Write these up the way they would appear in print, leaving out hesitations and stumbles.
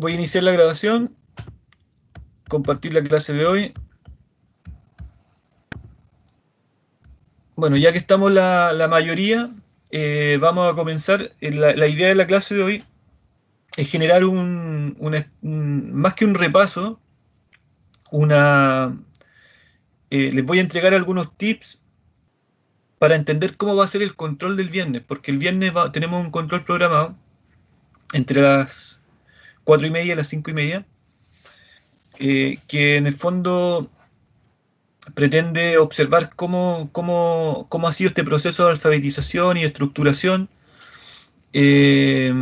Voy a iniciar la grabación, compartir la clase de hoy. Bueno, ya que estamos la mayoría, vamos a comenzar. La idea de la clase de hoy es generar más que un repaso, les voy a entregar algunos tips para entender cómo va a ser el control del viernes, porque el viernes tenemos un control programado entre las 4:30 y las 5:30, que en el fondo pretende observar cómo ha sido este proceso de alfabetización y estructuración, eh,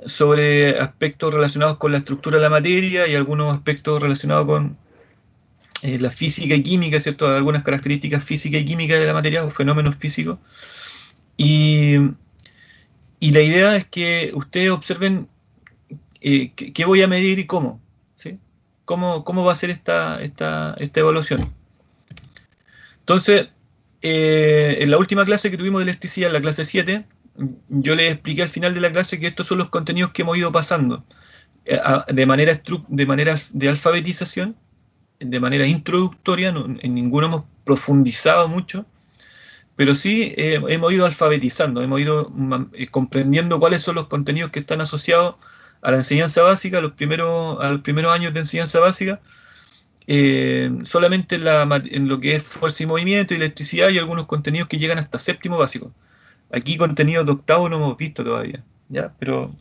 sobre aspectos relacionados con la estructura de la materia y algunos aspectos relacionados con la física y química, ¿cierto? Algunas características físicas y químicas de la materia o fenómenos físicos. Y, y la idea es que ustedes observen qué voy a medir y cómo, ¿sí? ¿Cómo va a ser esta evaluación? Entonces, en la última clase que tuvimos de electricidad, en la clase 7, yo les expliqué al final de la clase que estos son los contenidos que hemos ido pasando de manera de alfabetización, de manera introductoria. En ninguno hemos profundizado mucho, pero sí hemos ido alfabetizando, hemos ido comprendiendo cuáles son los contenidos que están asociados a la enseñanza básica, a los primeros años de enseñanza básica. Solamente en lo que es fuerza y movimiento y electricidad, y algunos contenidos que llegan hasta séptimo básico. Aquí contenidos de octavo no hemos visto todavía, ¿ya? Pero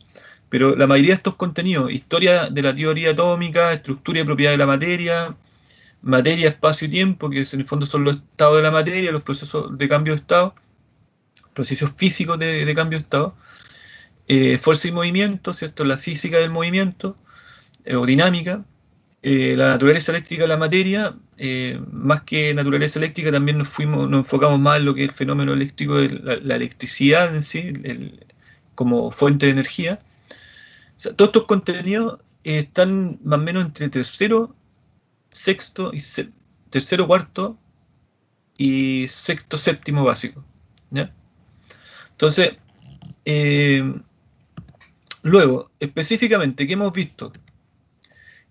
la mayoría de estos contenidos: historia de la teoría atómica, estructura y propiedad de la materia, espacio y tiempo, que en el fondo son los estados de la materia, los procesos de cambio de estado, procesos físicos de cambio de estado, fuerza y movimiento, ¿cierto? La física del movimiento, o dinámica. La naturaleza eléctrica de la materia, más que naturaleza eléctrica, también nos enfocamos más en lo que es el fenómeno eléctrico de la electricidad en sí, como fuente de energía. O sea, todos estos contenidos están más o menos entre sexto y tercero, cuarto y sexto, séptimo básico, ¿ya? Entonces, eh, luego, específicamente, ¿qué hemos visto?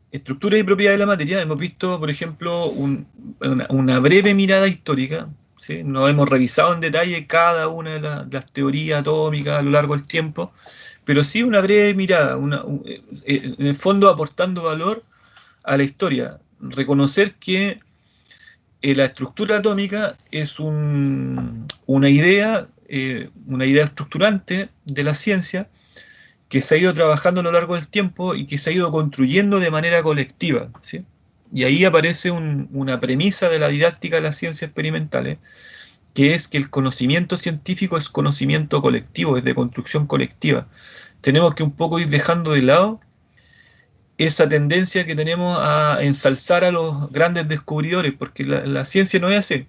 Estructura y propiedad de la materia. Hemos visto, por ejemplo, una breve mirada histórica, ¿sí? No hemos revisado en detalle cada una de las teorías atómicas a lo largo del tiempo, pero sí una breve mirada, en el fondo aportando valor a la historia. Reconocer que la estructura atómica es una idea estructurante de la ciencia, que se ha ido trabajando a lo largo del tiempo y que se ha ido construyendo de manera colectiva, ¿sí? Y ahí aparece una premisa de la didáctica de las ciencias experimentales, que es que el conocimiento científico es conocimiento colectivo, es de construcción colectiva. Tenemos que un poco ir dejando de lado esa tendencia que tenemos a ensalzar a los grandes descubridores, porque la ciencia no es así.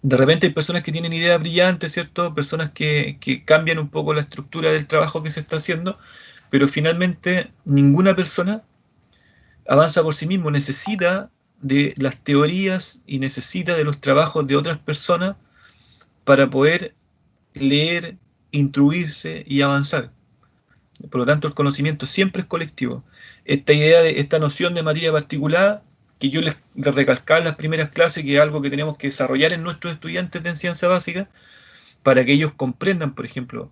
De repente hay personas que tienen ideas brillantes, ¿cierto? Personas que cambian un poco la estructura del trabajo que se está haciendo, pero finalmente ninguna persona avanza por sí mismo, necesita de las teorías y necesita de los trabajos de otras personas para poder leer, instruirse y avanzar. Por lo tanto, el conocimiento siempre es colectivo. Esta noción de materia particular, que yo les recalcaba en las primeras clases, que es algo que tenemos que desarrollar en nuestros estudiantes de enseñanza básica, para que ellos comprendan, por ejemplo,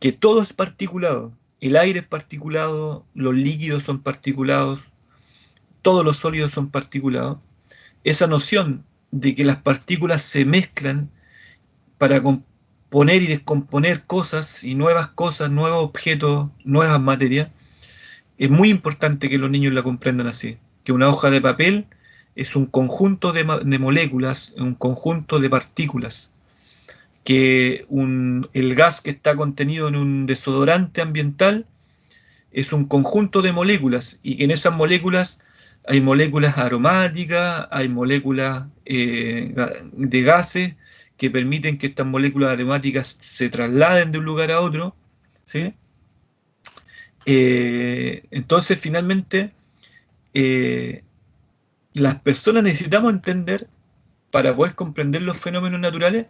que todo es particulado. El aire es particulado, los líquidos son particulados, todos los sólidos son particulados. Esa noción de que las partículas se mezclan para componer y descomponer cosas, nuevos objetos, nuevas materias, es muy importante que los niños la comprendan así, que una hoja de papel es un conjunto de moléculas, un conjunto de partículas, que el gas que está contenido en un desodorante ambiental es un conjunto de moléculas, y que en esas moléculas hay moléculas aromáticas, hay moléculas de gases que permiten que estas moléculas aromáticas se trasladen de un lugar a otro, ¿sí? Entonces, finalmente, eh, las personas necesitamos entender, para poder comprender los fenómenos naturales,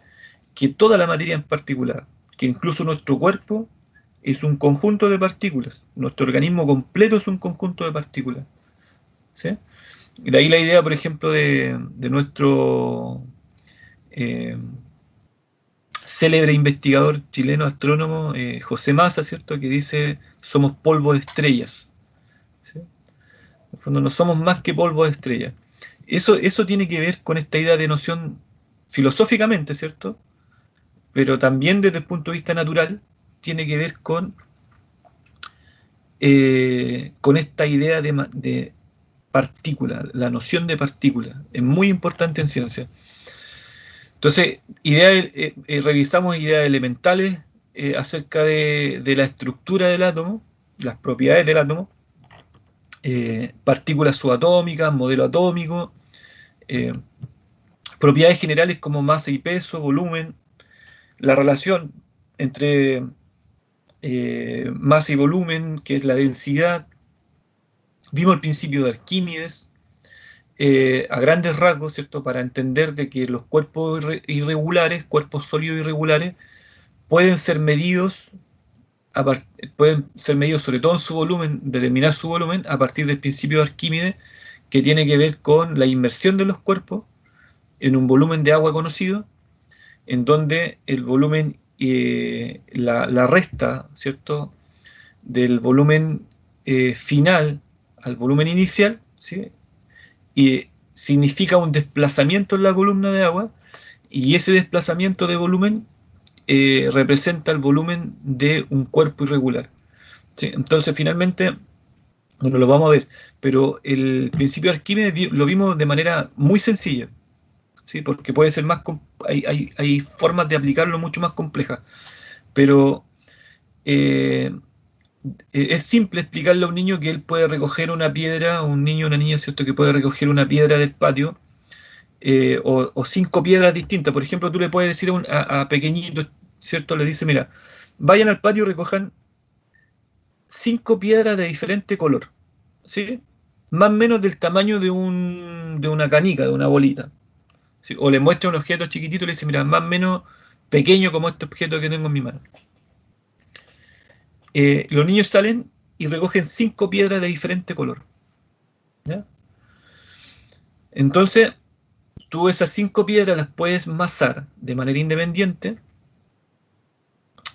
que toda la materia en particular, que incluso nuestro cuerpo es un conjunto de partículas. Nuestro organismo completo es un conjunto de partículas. ¿Sí? Y de ahí la idea, por ejemplo, de nuestro eh, célebre investigador chileno, astrónomo, José Massa, ¿cierto? Que dice, somos polvo de estrellas. ¿Sí? En el fondo no somos más que polvo de estrellas. Eso tiene que ver con esta idea de noción filosóficamente, ¿cierto? Pero también desde el punto de vista natural, tiene que ver con esta idea de partícula, la noción de partícula. Es muy importante en ciencia. Entonces, revisamos ideas elementales acerca de la estructura del átomo, las propiedades del átomo, partículas subatómicas, modelo atómico, eh, propiedades generales como masa y peso, volumen, la relación entre masa y volumen, que es la densidad. Vimos el principio de Arquímedes, a grandes rasgos, ¿cierto? Para entender de que los cuerpos irregulares, cuerpos sólidos irregulares, pueden ser medidos, pueden ser medidos sobre todo en su volumen, determinar su volumen a partir del principio de Arquímedes, que tiene que ver con la inmersión de los cuerpos en un volumen de agua conocido, en donde el volumen, la resta, ¿cierto? Del volumen final al volumen inicial, ¿sí? Y significa un desplazamiento en la columna de agua, y ese desplazamiento de volumen representa el volumen de un cuerpo irregular. ¿Sí? Entonces, finalmente, bueno, lo vamos a ver, pero el principio de Arquímedes lo vimos de manera muy sencilla, ¿sí? Porque puede ser hay formas de aplicarlo mucho más complejas, pero eh, es simple explicarle a un niño que él puede recoger una piedra, un niño o una niña, ¿cierto? Que puede recoger una piedra del patio, o cinco piedras distintas. Por ejemplo, tú le puedes decir a pequeñitos, ¿cierto? Le dice, mira, vayan al patio y recojan cinco piedras de diferente color, ¿sí? Más o menos del tamaño de una canica, de una bolita. ¿Sí? O le muestra un objeto chiquitito y le dice, mira, más o menos pequeño como este objeto que tengo en mi mano. Los niños salen y recogen cinco piedras de diferente color. ¿Ya? Entonces, tú esas cinco piedras las puedes masar de manera independiente,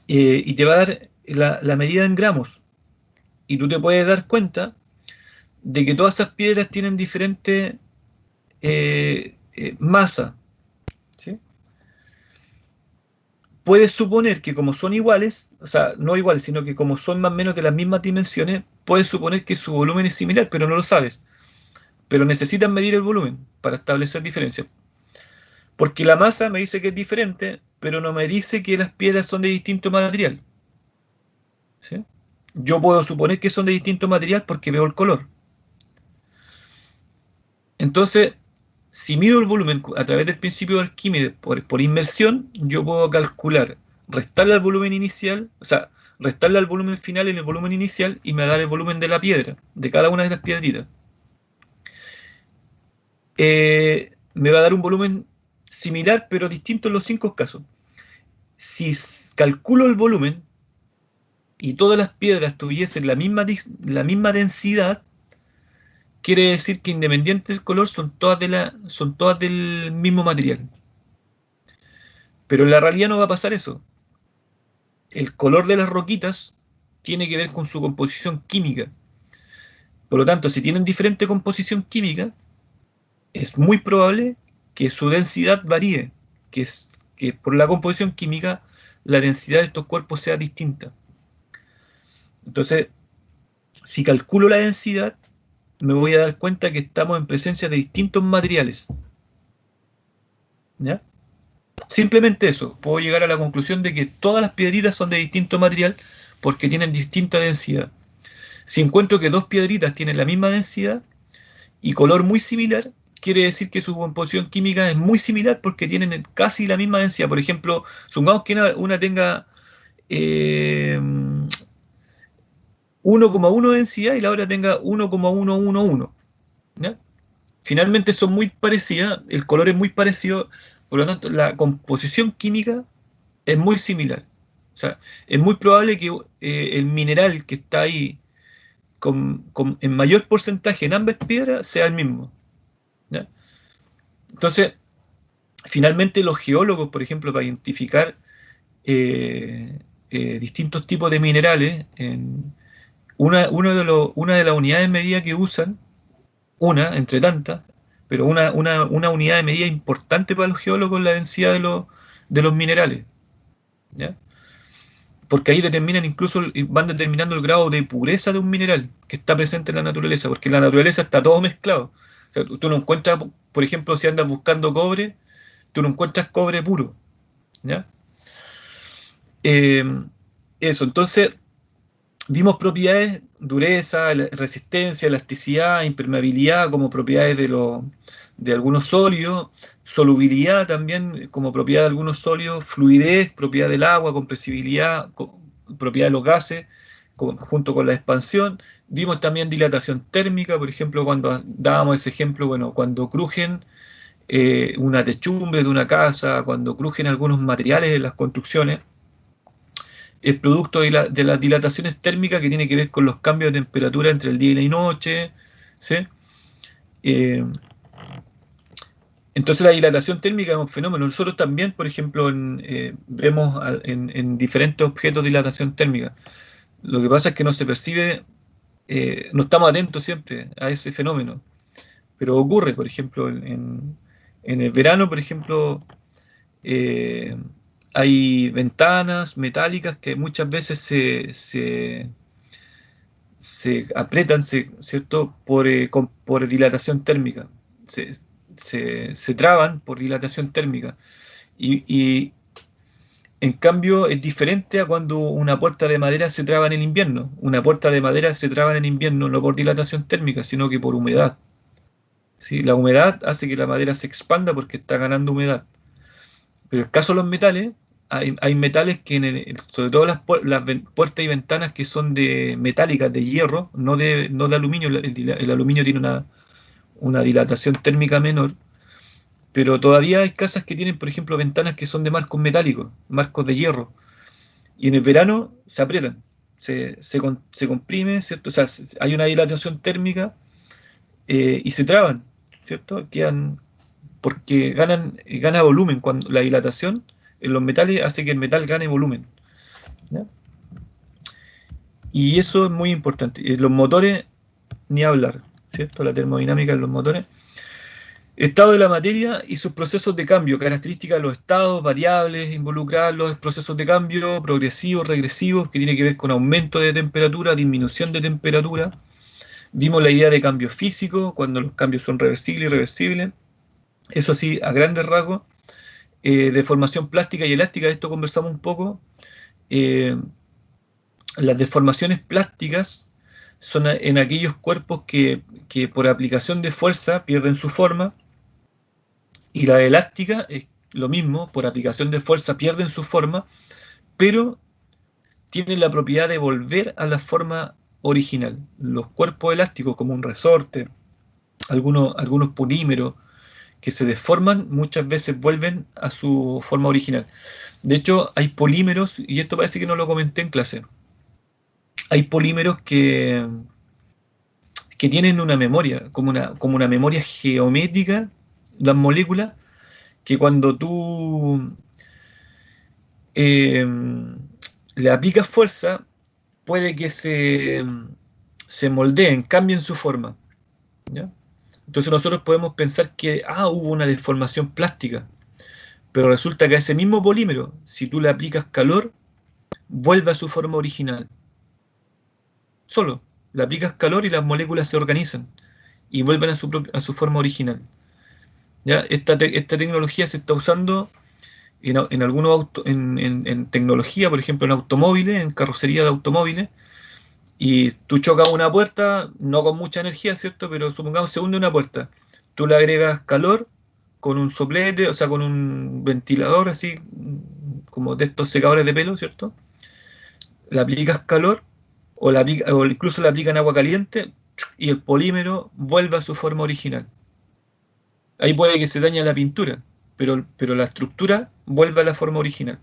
y te va a dar la medida en gramos. Y tú te puedes dar cuenta de que todas esas piedras tienen diferente masa. ¿Sí? Puedes suponer que como son iguales, o sea, no iguales, sino que como son más o menos de las mismas dimensiones, puedes suponer que su volumen es similar, pero no lo sabes. Pero necesitas medir el volumen para establecer diferencias. Porque la masa me dice que es diferente, pero no me dice que las piedras son de distinto material. ¿Sí? Yo puedo suponer que son de distinto material porque veo el color. Entonces, si mido el volumen a través del principio de Arquímedes por inmersión, yo puedo calcular, restarle al volumen inicial, o sea, restarle al volumen final en el volumen inicial y me va a dar el volumen de la piedra, de cada una de las piedritas. Me va a dar un volumen similar pero distinto en los cinco casos. Si calculo el volumen y todas las piedras tuviesen la misma densidad, quiere decir que independiente del color son todas del mismo material. Pero en la realidad no va a pasar eso. El color de las roquitas tiene que ver con su composición química. Por lo tanto, si tienen diferente composición química, es muy probable que su densidad varíe, que por la composición química la densidad de estos cuerpos sea distinta. Entonces, si calculo la densidad, me voy a dar cuenta que estamos en presencia de distintos materiales. ¿Ya? Simplemente eso, puedo llegar a la conclusión de que todas las piedritas son de distinto material porque tienen distinta densidad. Si encuentro que dos piedritas tienen la misma densidad y color muy similar, quiere decir que su composición química es muy similar porque tienen casi la misma densidad. Por ejemplo, supongamos que una tenga 1,1 de densidad y la otra tenga 1,111. ¿Ya? Finalmente son muy parecidas, el color es muy parecido, por lo tanto la composición química es muy similar. sea, es muy probable que el mineral que está ahí en mayor porcentaje en ambas piedras sea el mismo. ¿Ya? Entonces, finalmente los geólogos, por ejemplo, para identificar distintos tipos de minerales, una de las unidades de medida que usan, una entre tantas, pero una unidad de medida importante para los geólogos es la densidad de los minerales. ¿Ya? Porque ahí determinan incluso, van determinando el grado de pureza de un mineral que está presente en la naturaleza, porque en la naturaleza está todo mezclado. O sea, tú no encuentras, por ejemplo, si andas buscando cobre, tú no encuentras cobre puro. ¿Ya? Eh, Eso, entonces vimos propiedades, dureza, resistencia, elasticidad, impermeabilidad como propiedades de algunos sólidos, solubilidad también como propiedad de algunos sólidos, fluidez, propiedad del agua, compresibilidad, propiedad de los gases, junto con la expansión. Vimos también dilatación térmica, por ejemplo, cuando dábamos ese ejemplo, bueno, cuando crujen una techumbre de una casa, cuando crujen algunos materiales en las construcciones, es producto de las dilataciones térmicas que tiene que ver con los cambios de temperatura entre el día y la noche, ¿sí? Eh, entonces la dilatación térmica es un fenómeno. Nosotros también, por ejemplo, vemos en diferentes objetos dilatación térmica. Lo que pasa es que no se percibe, no estamos atentos siempre a ese fenómeno, pero ocurre, por ejemplo, en el verano, por ejemplo, eh, hay ventanas metálicas que muchas veces se aprietan, ¿cierto? Por dilatación térmica. Se, se traban por dilatación térmica. Y en cambio es diferente a cuando una puerta de madera se traba en el invierno. Una puerta de madera se traba en el invierno no por dilatación térmica, sino que por humedad. ¿Sí? La humedad hace que la madera se expanda porque está ganando humedad. Pero en el caso de los metales, hay metales que, sobre todo las puertas y ventanas que son de metálicas, de hierro, no de aluminio. El aluminio tiene una dilatación térmica menor, pero todavía hay casas que tienen, por ejemplo, ventanas que son de marcos metálicos, marcos de hierro, y en el verano se aprietan, se comprime, ¿cierto? O sea, hay una dilatación térmica y se traban, ¿cierto? Quedan porque gana volumen. Cuando la dilatación en los metales hace que el metal gane volumen. ¿Ya? Y eso es muy importante. Los motores, ni hablar, ¿cierto? La termodinámica en los motores. Estado de la materia y sus procesos de cambio, características de los estados, variables, involucrar los procesos de cambio progresivos, regresivos, que tiene que ver con aumento de temperatura, disminución de temperatura. Vimos la idea de cambio físico, cuando los cambios son reversibles y irreversibles. Eso sí, a grandes rasgos. Deformación plástica y elástica, de esto conversamos un poco. Las deformaciones plásticas son en aquellos cuerpos que por aplicación de fuerza pierden su forma, y la elástica es lo mismo, por aplicación de fuerza pierden su forma, pero tienen la propiedad de volver a la forma original. Los cuerpos elásticos, como un resorte, algunos polímeros, que se deforman, muchas veces vuelven a su forma original. De hecho, hay polímeros, y esto parece que no lo comenté en clase, hay polímeros que tienen una memoria, como una memoria geométrica, las moléculas, que cuando tú eh, le aplicas fuerza, puede que se moldeen, cambien su forma. ¿Ya? Entonces nosotros podemos pensar que hubo una deformación plástica, pero resulta que a ese mismo polímero, si tú le aplicas calor, vuelve a su forma original. Solo le aplicas calor y las moléculas se organizan y vuelven a su forma original. ¿Ya? Esta tecnología se está usando en algunos en tecnología, por ejemplo en automóviles, en carrocería de automóviles, y tú chocas una puerta, no con mucha energía, ¿cierto? Pero supongamos se hunde una puerta. Tú le agregas calor con un soplete, o sea, con un ventilador así, como de estos secadores de pelo, ¿cierto? Le aplicas calor o incluso le aplican agua caliente y el polímero vuelve a su forma original. Ahí puede que se dañe la pintura, pero la estructura vuelve a la forma original.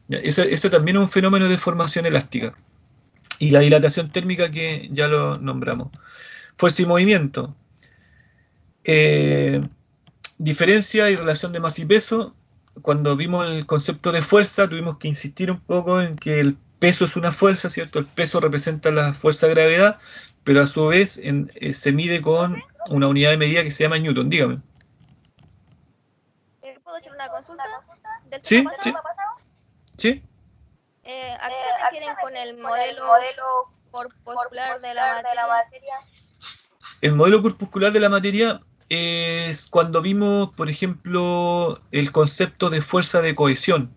¿Ya? Ese también es un fenómeno de formación elástica. Y la dilatación térmica que ya lo nombramos. Fuerza y movimiento. Eh, Diferencia y relación de masa y peso. Cuando vimos el concepto de fuerza, tuvimos que insistir un poco en que el peso es una fuerza, ¿cierto? El peso representa la fuerza de gravedad, pero a su vez se mide con una unidad de medida que se llama Newton. Dígame. ¿Puedo hacer una consulta del ¿Sí? tema ¿Sí? pasado? ¿Sí? ¿A qué se refieren con el modelo corpuscular de la materia? El modelo corpuscular de la materia es cuando vimos, por ejemplo, el concepto de fuerza de cohesión.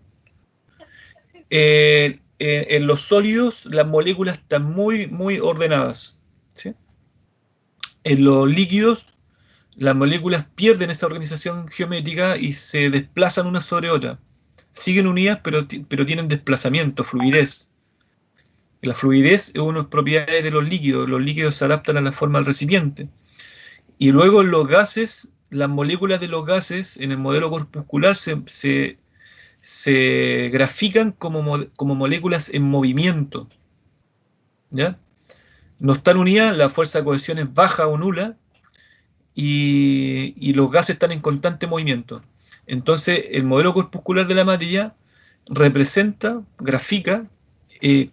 En los sólidos las moléculas están muy, muy ordenadas, ¿sí? En los líquidos las moléculas pierden esa organización geométrica y se desplazan una sobre otra. Siguen unidas, pero tienen desplazamiento, fluidez. La fluidez es una de las propiedades de los líquidos. Los líquidos se adaptan a la forma del recipiente. Y luego en los gases, las moléculas de los gases en el modelo corpuscular se grafican como moléculas en movimiento, ¿ya? No están unidas, la fuerza de cohesión es baja o nula, y los gases están en constante movimiento. Entonces, el modelo corpuscular de la materia representa, grafica,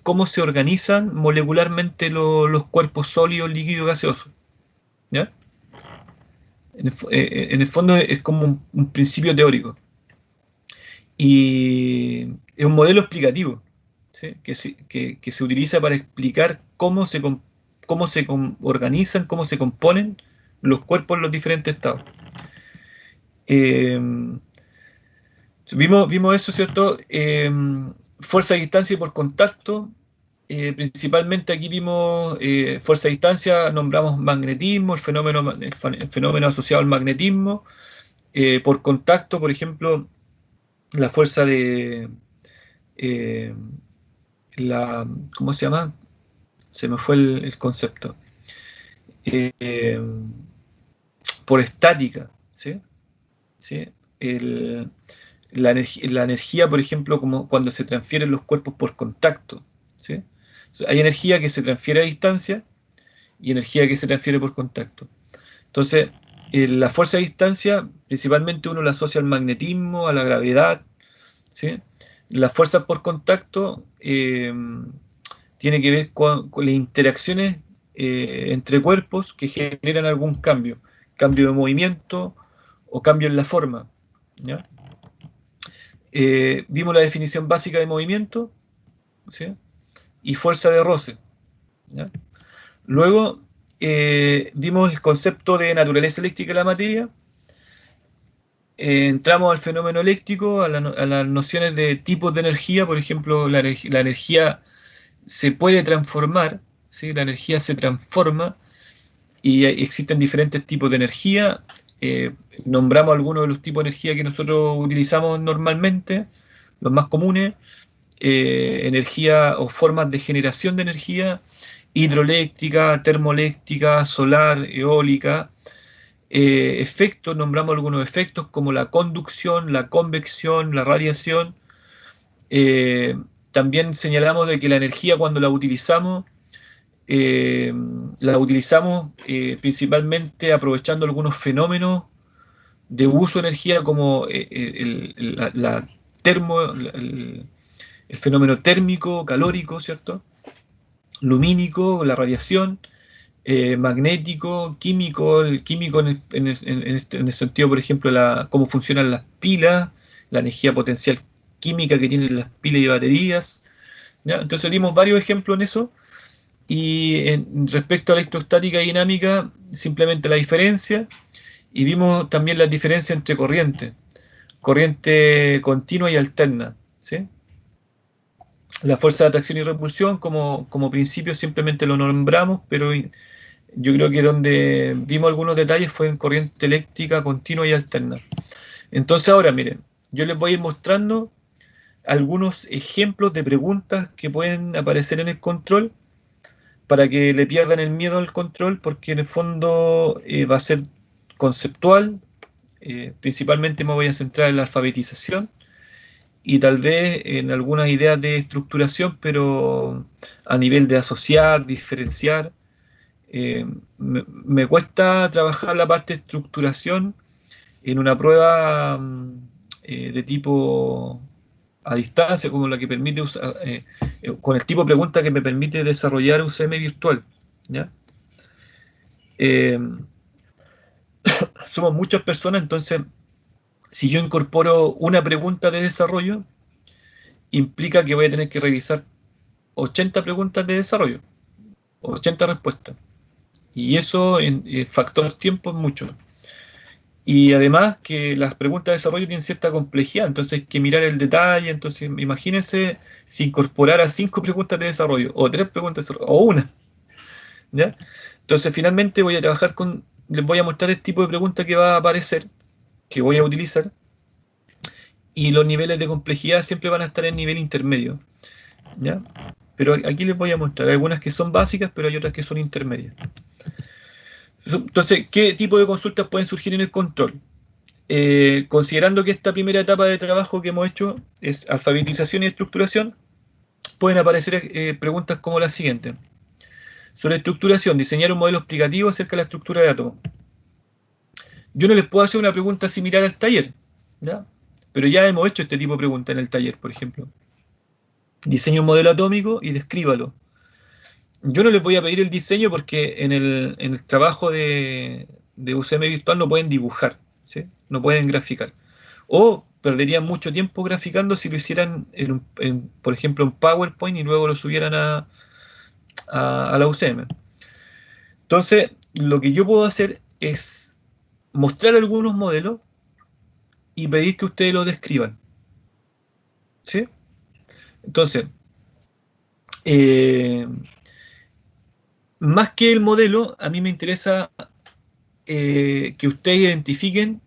cómo se organizan molecularmente los cuerpos sólidos, líquidos, gaseosos, ¿ya? En el fondo es como un principio teórico. Y es un modelo explicativo, ¿sí? Que se utiliza para explicar cómo se organizan, cómo se componen los cuerpos en los diferentes estados. Eh, vimos eso, ¿cierto? Fuerza a distancia y por contacto. Principalmente aquí vimos fuerza a distancia, nombramos magnetismo, el fenómeno asociado al magnetismo. Por contacto, por ejemplo, la fuerza de eh, ¿cómo se llama? Se me fue el concepto. Eh, por estática, ¿sí? ¿Sí? El, la energía, por ejemplo, como cuando se transfieren los cuerpos por contacto, ¿sí? O sea, hay energía que se transfiere a distancia y energía que se transfiere por contacto. Entonces, la fuerza a distancia, principalmente uno la asocia al magnetismo, a la gravedad, ¿sí? Las fuerzas por contacto tiene que ver con las interacciones entre cuerpos que generan algún cambio de movimiento o cambio en la forma, ¿ya? Vimos la definición básica de movimiento, ¿sí? Y fuerza de roce, ¿ya? Luego vimos el concepto de naturaleza eléctrica de la materia. Entramos al fenómeno eléctrico, a las nociones de tipos de energía. Por ejemplo, la energía se puede transformar, ¿sí? La energía se transforma y existen diferentes tipos de energía. Nombramos algunos de los tipos de energía que nosotros utilizamos normalmente, los más comunes: energía o formas de generación de energía: hidroeléctrica, termoeléctrica, solar, eólica. Efectos, nombramos algunos efectos como la conducción, la convección, la radiación. Eh, También señalamos de que la energía, cuando la utilizamos principalmente aprovechando algunos fenómenos de uso de energía, como el fenómeno térmico, calórico, ¿cierto? Lumínico, la radiación, magnético, químico. El químico en el sentido, por ejemplo, cómo funcionan las pilas, la energía potencial química que tienen las pilas y baterías, ¿ya? Entonces dimos varios ejemplos en eso. Y respecto a electrostática y dinámica, simplemente la diferencia. Y vimos también la diferencia entre corriente continua y alterna, ¿sí? La fuerza de atracción y repulsión como principio simplemente lo nombramos, pero yo creo que donde vimos algunos detalles fue en corriente eléctrica continua y alterna. Entonces ahora, miren, yo les voy a ir mostrando algunos ejemplos de preguntas que pueden aparecer en el control, para que le pierdan el miedo al control, porque en el fondo va a ser conceptual. Principalmente me voy a centrar en la alfabetización y tal vez en algunas ideas de estructuración, pero a nivel de asociar, diferenciar. Me cuesta trabajar la parte de estructuración en una prueba de tipo a distancia, como la que permite con el tipo de pregunta que me permite desarrollar UCM virtual, ¿ya? Eh, Somos muchas personas, entonces si yo incorporo una pregunta de desarrollo, implica que voy a tener que revisar 80 preguntas de desarrollo, 80 respuestas. Y eso en factor tiempo es mucho. Y además que las preguntas de desarrollo tienen cierta complejidad, entonces hay que mirar el detalle. Entonces imagínense si incorporara 5 preguntas de desarrollo, o 3 preguntas de desarrollo, o una, ¿ya? Entonces finalmente voy a trabajar les voy a mostrar el tipo de pregunta que va a aparecer, que voy a utilizar, y los niveles de complejidad siempre van a estar en nivel intermedio, ¿ya? Pero aquí les voy a mostrar algunas que son básicas, pero hay otras que son intermedias. Entonces, ¿qué tipo de consultas pueden surgir en el control? Considerando que esta primera etapa de trabajo que hemos hecho es alfabetización y estructuración, pueden aparecer preguntas como la siguiente. Sobre estructuración, diseñar un modelo explicativo acerca de la estructura de átomos. Yo no les puedo hacer una pregunta similar al taller, ¿ya? Pero ya hemos hecho este tipo de preguntas en el taller, por ejemplo. Diseña un modelo atómico y descríbalo. Yo no les voy a pedir el diseño porque en el trabajo de UCM virtual no pueden dibujar, ¿sí? No pueden graficar. O perderían mucho tiempo graficando si lo hicieran, por ejemplo, en PowerPoint y luego lo subieran a la UCM. Entonces, lo que yo puedo hacer es mostrar algunos modelos y pedir que ustedes los describan, ¿sí? Entonces, eh, más que el modelo, a mí me interesa que ustedes identifiquen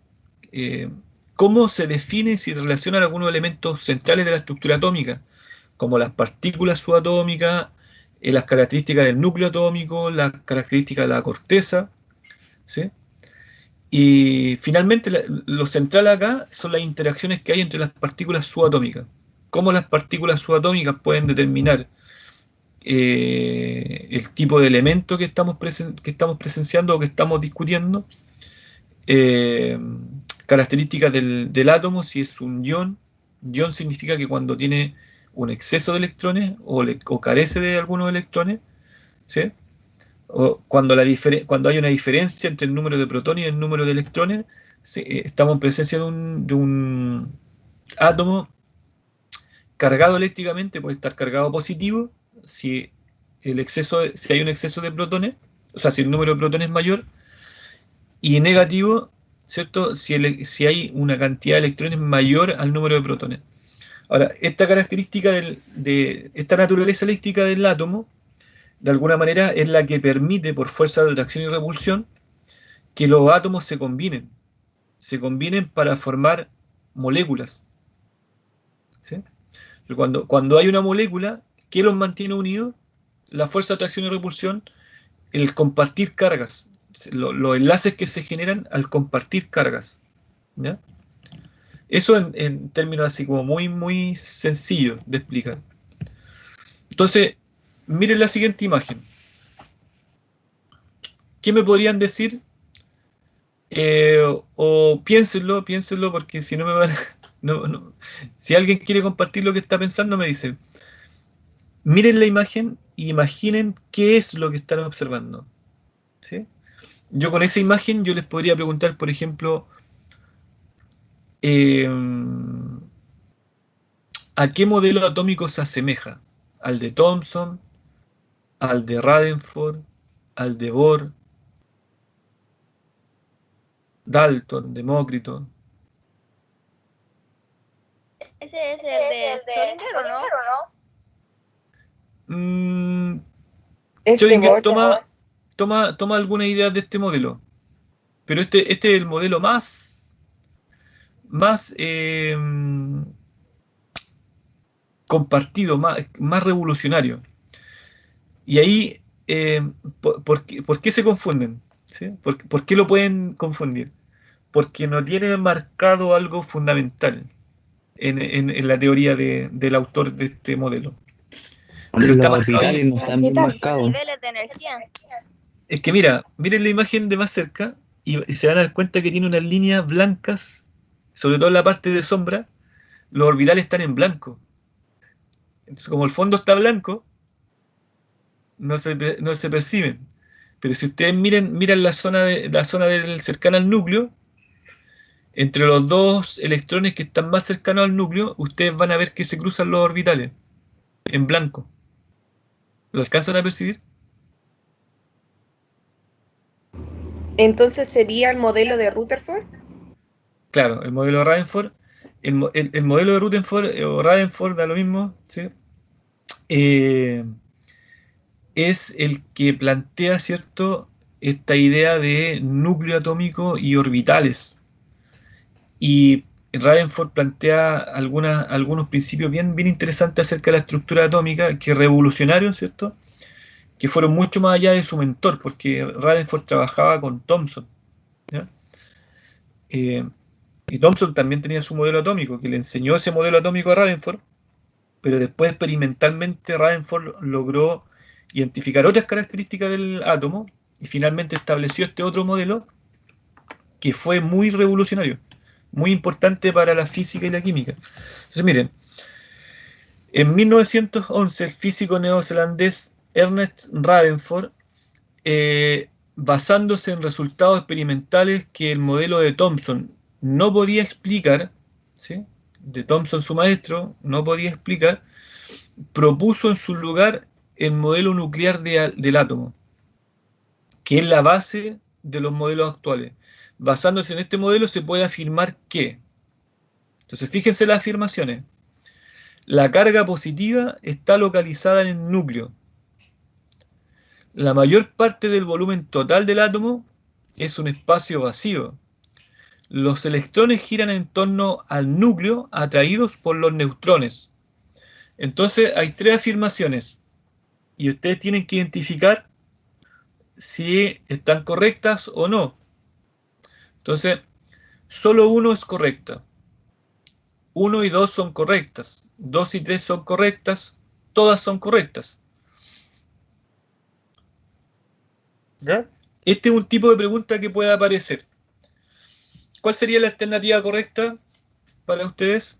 eh, cómo se define y se relacionan algunos elementos centrales de la estructura atómica, como las partículas subatómicas, las características del núcleo atómico, las características de la corteza, ¿sí? Y finalmente lo central acá son las interacciones que hay entre las partículas subatómicas. Cómo las partículas subatómicas pueden determinar el tipo de elemento que estamos presenciando o que estamos discutiendo, eh, características del átomo, si es un ion. Ion significa que cuando tiene un exceso de electrones o carece de algunos electrones, ¿sí? O cuando hay una diferencia entre el número de protones y el número de electrones, ¿sí? Estamos en presencia de un átomo cargado eléctricamente, puede estar cargado positivo si si hay un exceso de protones, o sea, si el número de protones es mayor, y negativo, ¿cierto? Si hay una cantidad de electrones mayor al número de protones. Ahora, esta característica de esta naturaleza eléctrica del átomo, de alguna manera, es la que permite, por fuerza de atracción y repulsión, que los átomos se combinen para formar moléculas, ¿sí? Cuando hay una molécula, ¿qué los mantiene unidos? La fuerza de atracción y repulsión, el compartir cargas, los enlaces que se generan al compartir cargas, ¿ya? Eso en términos así como muy, muy sencillo de explicar. Entonces, miren la siguiente imagen. ¿Qué me podrían decir? O piénsenlo, porque si no me van a... Si alguien quiere compartir lo que está pensando, me dice, miren la imagen y imaginen qué es lo que están observando, ¿sí? Yo con esa imagen yo les podría preguntar, por ejemplo, eh, ¿a qué modelo atómico se asemeja? ¿Al de Thomson? ¿Al de Rutherford? ¿Al de Bohr? ¿Dalton? ¿Demócrito? Ese es el de Schrödinger, ¿o no? Mm, Es de Schrödinger Bohr. toma algunas ideas de este modelo, pero este es el modelo más compartido, más revolucionario. Y ahí, ¿por qué se confunden? ¿Sí? ¿Por qué lo pueden confundir? Porque no tiene marcado algo fundamental. en la teoría del autor de este modelo. Pero Pero los está orbitales no están bien marcados. Niveles de energía. Es que miren la imagen de más cerca y se van a dar cuenta que tiene unas líneas blancas, sobre todo en la parte de sombra, los orbitales están en blanco. Entonces, como el fondo está blanco, no se perciben. Pero si ustedes miran la zona del cercana al núcleo, entre los dos electrones que están más cercanos al núcleo, ustedes van a ver que se cruzan los orbitales en blanco. ¿Lo alcanzan a percibir? Entonces sería el modelo de Rutherford. Claro, el modelo de Rutherford, el modelo de Rutherford o Rutherford da lo mismo, ¿sí? Es el que plantea, ¿cierto?, esta idea de núcleo atómico y orbitales. Y Rutherford plantea algunos principios bien interesantes acerca de la estructura atómica que revolucionaron, ¿cierto?, que fueron mucho más allá de su mentor, porque Rutherford trabajaba con Thomson, ¿ya? Y Thomson también tenía su modelo atómico, que le enseñó ese modelo atómico a Rutherford, pero después experimentalmente Rutherford logró identificar otras características del átomo y finalmente estableció este otro modelo que fue muy revolucionario, muy importante para la física y la química. Entonces miren, en 1911 el físico neozelandés Ernest Rutherford, basándose en resultados experimentales que el modelo de Thomson no podía explicar, ¿sí?, de Thomson su maestro, no podía explicar, propuso en su lugar el modelo nuclear del átomo, que es la base de los modelos actuales. Basándose en este modelo se puede afirmar que, entonces fíjense las afirmaciones, la carga positiva está localizada en el núcleo. La mayor parte del volumen total del átomo es un espacio vacío. Los electrones giran en torno al núcleo atraídos por los neutrones. Entonces hay tres afirmaciones y ustedes tienen que identificar si están correctas o no. Entonces, solo uno es correcta. 1 y 2 son correctas. 2 y 3 son correctas. Todas son correctas. ¿Ya? Este es un tipo de pregunta que puede aparecer. ¿Cuál sería la alternativa correcta para ustedes?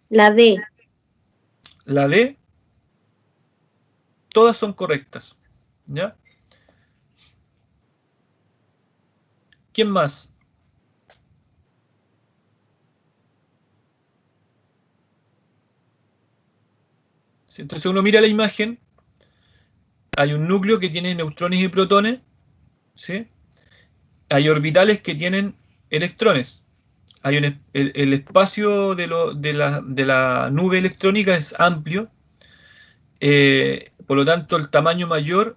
La D. La D. Todas son correctas. ¿Ya? ¿Quién más? Si entonces uno mira la imagen, hay un núcleo que tiene neutrones y protones, ¿sí? Hay orbitales que tienen electrones. Hay el espacio de la nube electrónica es amplio, por lo tanto el tamaño mayor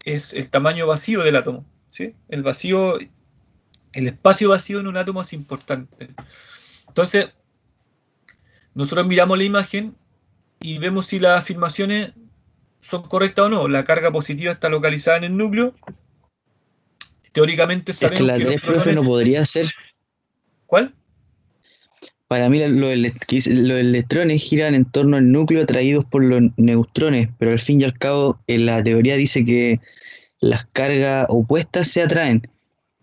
es el tamaño vacío del átomo, ¿sí? El espacio vacío en un átomo es importante. Entonces, nosotros miramos la imagen y vemos si las afirmaciones son correctas o no. La carga positiva está localizada en el núcleo. Teóricamente Es que sabemos la que los 3, profe, protones... no podría ser. ¿Cuál? Para mí los electrones giran en torno al núcleo atraídos por los neutrones, pero al fin y al cabo en la teoría dice que las cargas opuestas se atraen.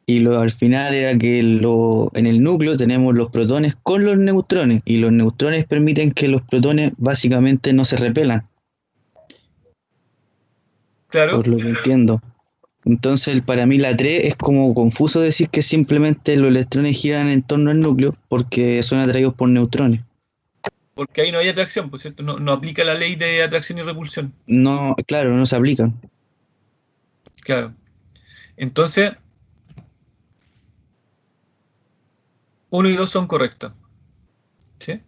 Y al final era que en el núcleo tenemos los protones con los neutrones, y los neutrones permiten que los protones básicamente no se repelan, Claro. por lo que entiendo. Entonces, para mí la 3 es como confuso decir que simplemente los electrones giran en torno al núcleo porque son atraídos por neutrones. Porque ahí no hay atracción, por cierto, no aplica la ley de atracción y repulsión. No, claro, no se aplican. Claro. Entonces, 1 y 2 son correctas, ¿sí?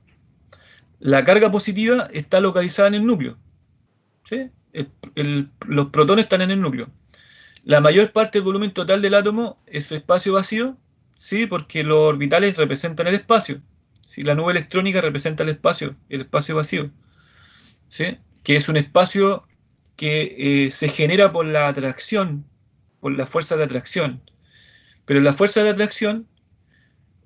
La carga positiva está localizada en el núcleo, ¿sí? Los protones están en el núcleo. La mayor parte del volumen total del átomo es espacio vacío, ¿sí? Porque los orbitales representan el espacio, ¿sí? La nube electrónica representa el espacio vacío, ¿sí? Que es un espacio que se genera por la atracción, por la fuerza de atracción. Pero la fuerza de atracción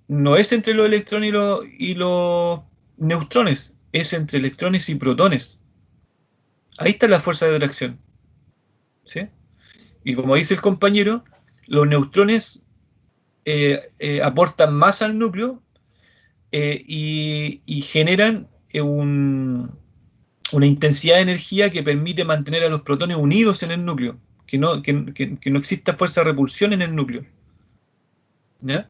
no es entre los electrones y los neutrones, es entre electrones y protones. Ahí está la fuerza de atracción, ¿sí? Y como dice el compañero, los neutrones aportan masa al núcleo y generan una intensidad de energía que permite mantener a los protones unidos en el núcleo, que no exista fuerza de repulsión en el núcleo. ¿Ya?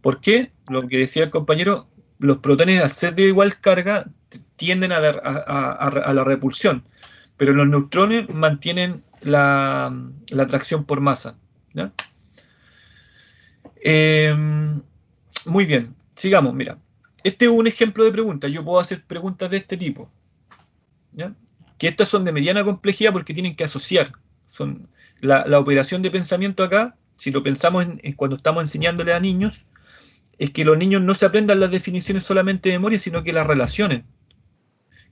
¿Por qué? Lo que decía el compañero, los protones al ser de igual carga tienden a la repulsión, pero los neutrones mantienen la atracción por masa. ¿Ya? Muy bien, sigamos, mira. Este es un ejemplo de pregunta. Yo puedo hacer preguntas de este tipo, ¿ya? Que estas son de mediana complejidad porque tienen que asociar. Son la operación de pensamiento acá, si lo pensamos en cuando estamos enseñándole a niños, es que los niños no se aprendan las definiciones solamente de memoria, sino que las relacionen.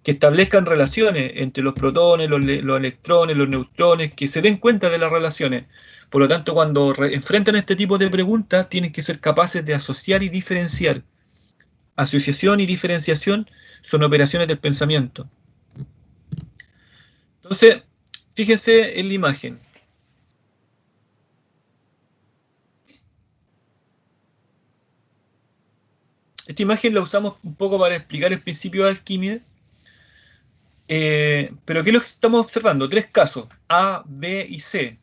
Que establezcan relaciones entre los protones, los electrones, los neutrones, que se den cuenta de las relaciones. Por lo tanto, cuando enfrentan este tipo de preguntas, tienen que ser capaces de asociar y diferenciar. Asociación y diferenciación son operaciones del pensamiento. Entonces, fíjense en la imagen. Esta imagen la usamos un poco para explicar el principio de Arquímedes. Pero ¿qué es lo que estamos observando? Tres casos, A, B y C.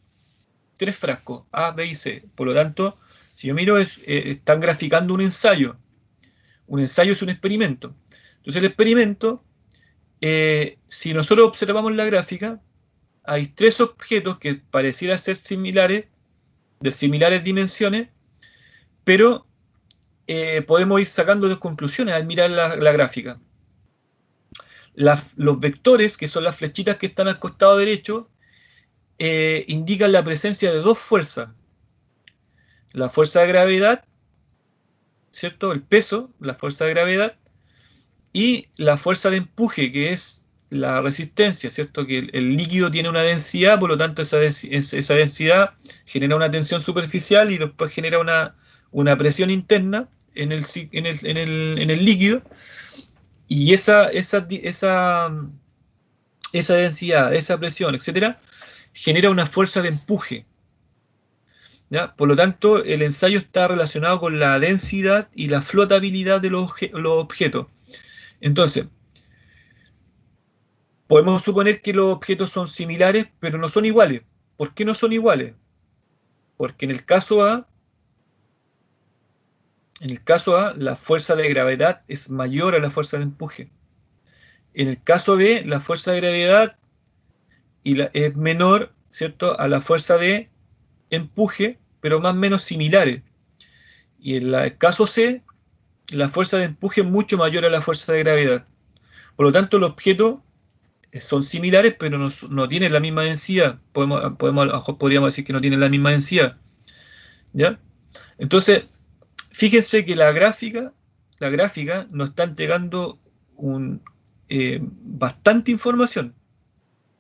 Tres frascos, A, B y C. Por lo tanto, si yo miro, están graficando un ensayo. Un ensayo es un experimento. Entonces el experimento, si nosotros observamos la gráfica, hay tres objetos que parecieran ser similares, de similares dimensiones, pero podemos ir sacando dos conclusiones al mirar la gráfica. Los vectores, que son las flechitas que están al costado derecho, indican la presencia de dos fuerzas. La fuerza de gravedad, ¿cierto? El peso, la fuerza de gravedad, y la fuerza de empuje, que es la resistencia, ¿cierto? Que el líquido tiene una densidad, por lo tanto esa densidad genera una tensión superficial y después genera una presión interna en el líquido, y esa densidad, esa presión, etcétera, genera una fuerza de empuje. ¿Ya? Por lo tanto, el ensayo está relacionado con la densidad y la flotabilidad de los objetos. Entonces, podemos suponer que los objetos son similares, pero no son iguales. ¿Por qué no son iguales? Porque en el caso A, la fuerza de gravedad es mayor a la fuerza de empuje. En el caso B, la fuerza de gravedad es menor, ¿cierto?, a la fuerza de empuje, pero más o menos similares. Y en el caso C, la fuerza de empuje es mucho mayor a la fuerza de gravedad. Por lo tanto, los objetos son similares, pero no tienen la misma densidad. Podríamos decir que no tienen la misma densidad. ¿Ya? Entonces, fíjense que la gráfica nos está entregando bastante información.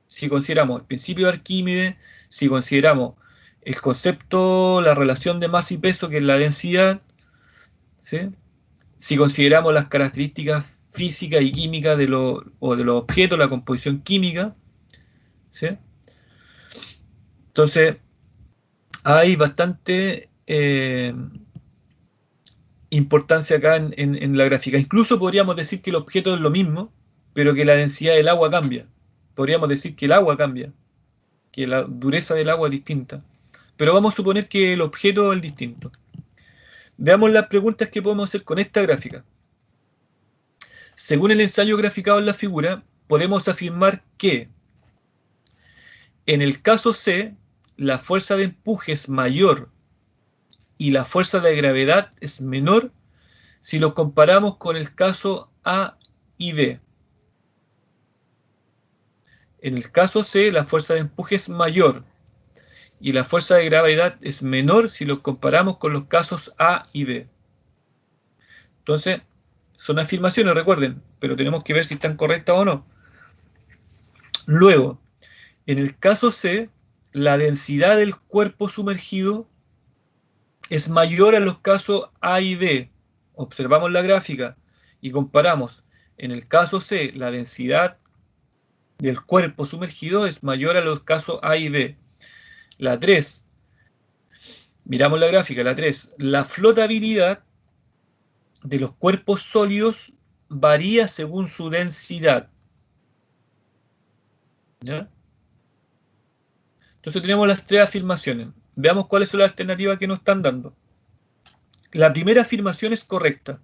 Si consideramos el principio de Arquímedes, si consideramos el concepto, la relación de masa y peso, que es la densidad, ¿sí? Si consideramos las características físicas y químicas de los objetos, la composición química, ¿sí? Entonces, hay bastante importancia acá en la gráfica. Incluso podríamos decir que el objeto es lo mismo, pero que la densidad del agua cambia. Podríamos decir que el agua cambia, que la dureza del agua es distinta. Pero vamos a suponer que el objeto es distinto. Veamos las preguntas que podemos hacer con esta gráfica. Según el ensayo graficado en la figura, podemos afirmar que en el caso C, la fuerza de empuje es mayor y la fuerza de gravedad es menor si lo comparamos con el caso A y B. En el caso C, la fuerza de empuje es mayor y la fuerza de gravedad es menor si lo comparamos con los casos A y B. Entonces, son afirmaciones, recuerden, pero tenemos que ver si están correctas o no. Luego, en el caso C, la densidad del cuerpo sumergido es mayor a los casos A y B. Observamos la gráfica y comparamos, en el caso C, la densidad del cuerpo sumergido es mayor a los casos A y B. La 3, miramos la gráfica, la 3, la flotabilidad de los cuerpos sólidos varía según su densidad. ¿Ya? Entonces tenemos las tres afirmaciones. Veamos cuáles son las alternativas que nos están dando. La primera afirmación es correcta.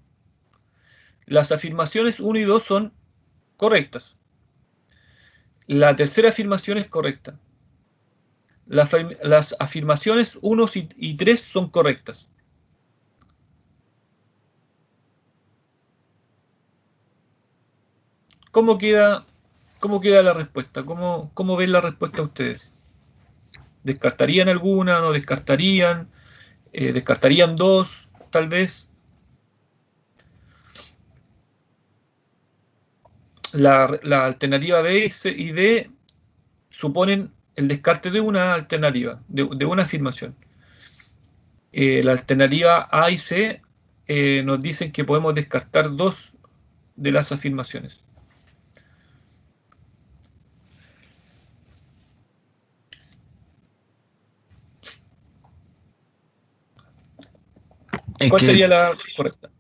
Las afirmaciones 1 y 2 son correctas. La tercera afirmación es correcta. Las afirmaciones 1 y 3 son correctas. ¿Cómo queda la respuesta? ¿Cómo ven la respuesta ustedes? ¿Descartarían alguna? ¿No descartarían? ¿Descartarían dos, tal vez? La alternativa B y D suponen el descarte de una alternativa, de una afirmación. La alternativa A y C nos dicen que podemos descartar dos de las afirmaciones. ¿Cuál sería la correcta?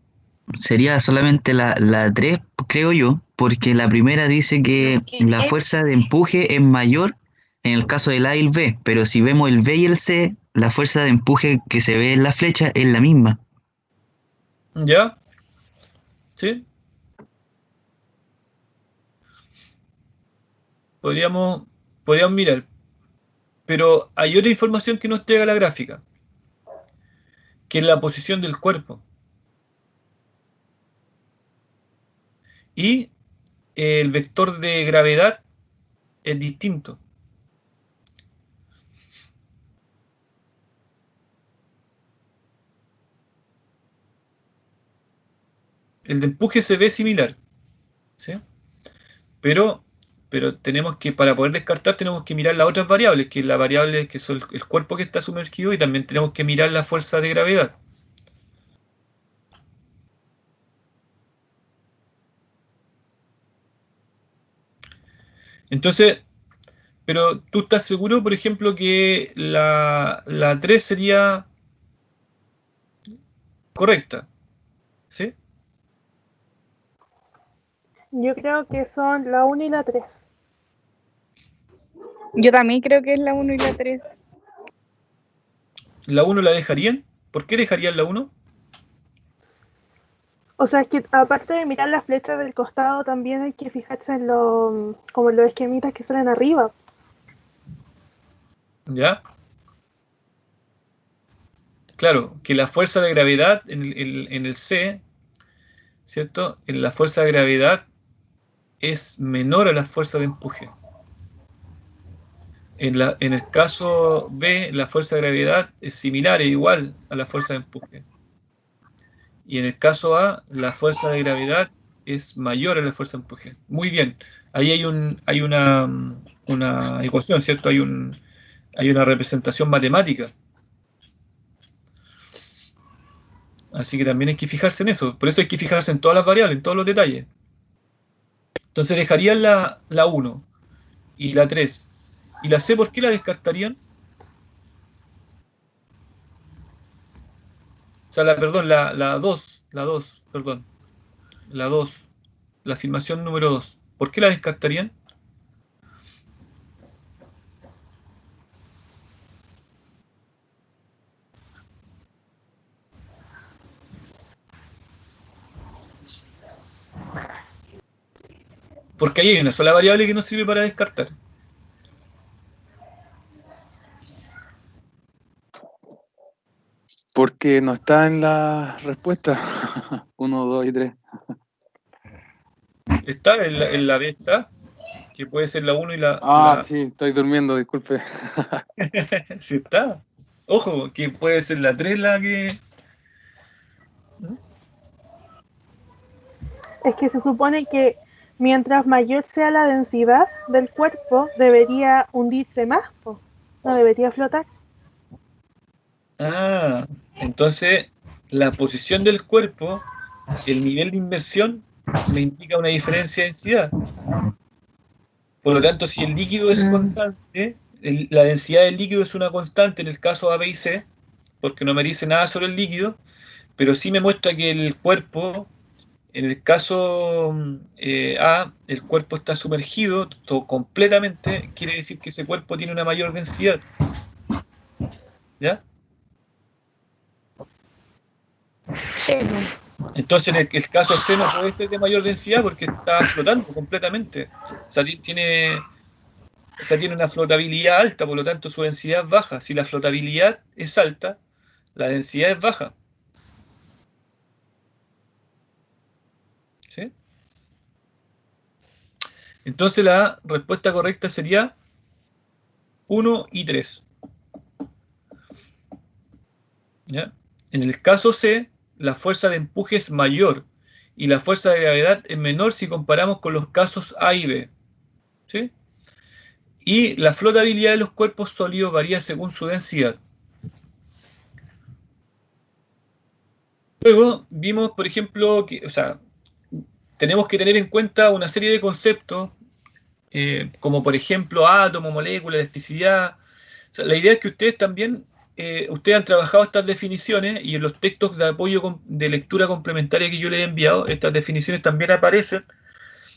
Sería solamente la 3, creo yo, porque la primera dice que la fuerza de empuje es mayor en el caso del A y el B, pero si vemos el B y el C, la fuerza de empuje que se ve en la flecha es la misma. ¿Ya? ¿Sí? Podríamos mirar, pero hay otra información que nos entrega la gráfica, que es la posición del cuerpo. Y el vector de gravedad es distinto. El de empuje se ve similar, ¿sí? Pero tenemos que, para poder descartar, tenemos que mirar las otras variables, que es la variable que son el cuerpo que está sumergido, y también tenemos que mirar la fuerza de gravedad. Entonces, pero tú estás seguro, por ejemplo, que la 3 sería correcta, ¿sí? Yo creo que son la 1 y la 3. Yo también creo que es la 1 y la 3. ¿La 1 la dejarían? ¿Por qué dejarían la 1? O sea, es que aparte de mirar las flechas del costado, también hay que fijarse en como en los esquemitas que salen arriba. ¿Ya? Claro, que la fuerza de gravedad en el C, ¿cierto? En la fuerza de gravedad es menor a la fuerza de empuje. En el caso B, la fuerza de gravedad es similar e igual a la fuerza de empuje. Y en el caso A, la fuerza de gravedad es mayor a la fuerza de empuje. Muy bien. Ahí hay una ecuación, ¿cierto? Hay una representación matemática. Así que también hay que fijarse en eso. Por eso hay que fijarse en todas las variables, en todos los detalles. Entonces dejarían la 1 y la 3. ¿Y la C por qué la descartarían? O sea, la 2, perdón. La 2, la afirmación número 2. ¿Por qué la descartarían? Porque ahí hay una sola variable que no sirve para descartar. Porque no está en la respuesta. 1, 2 y 3. Está en la B, está, que puede ser la 1 y Sí, estoy durmiendo, disculpe. Sí está. Ojo, que puede ser la 3 la que... Es que se supone que mientras mayor sea la densidad del cuerpo, debería hundirse más, no debería flotar. Entonces la posición del cuerpo el nivel de inmersión me indica una diferencia de densidad. Por lo tanto, si el líquido es constante, la densidad del líquido es una constante en el caso A, B y C, porque no me dice nada sobre el líquido, pero sí me muestra que el cuerpo, en el caso A, el cuerpo está sumergido completamente, quiere decir que ese cuerpo tiene una mayor densidad. ¿Ya? Sí. Entonces, en el caso C no puede ser de mayor densidad porque está flotando completamente. O sea, tiene una flotabilidad alta, por lo tanto su densidad es baja. Si la flotabilidad es alta, la densidad es baja. ¿Sí? Entonces la respuesta correcta sería 1 y 3. ¿Ya? En el caso C, la fuerza de empuje es mayor y la fuerza de gravedad es menor si comparamos con los casos A y B. ¿Sí? Y la flotabilidad de los cuerpos sólidos varía según su densidad. Luego vimos, por ejemplo, que, tenemos que tener en cuenta una serie de conceptos, como por ejemplo átomo, molécula, elasticidad. La idea es que ustedes también, ustedes han trabajado estas definiciones y en los textos de apoyo de lectura complementaria que yo les he enviado, estas definiciones también aparecen.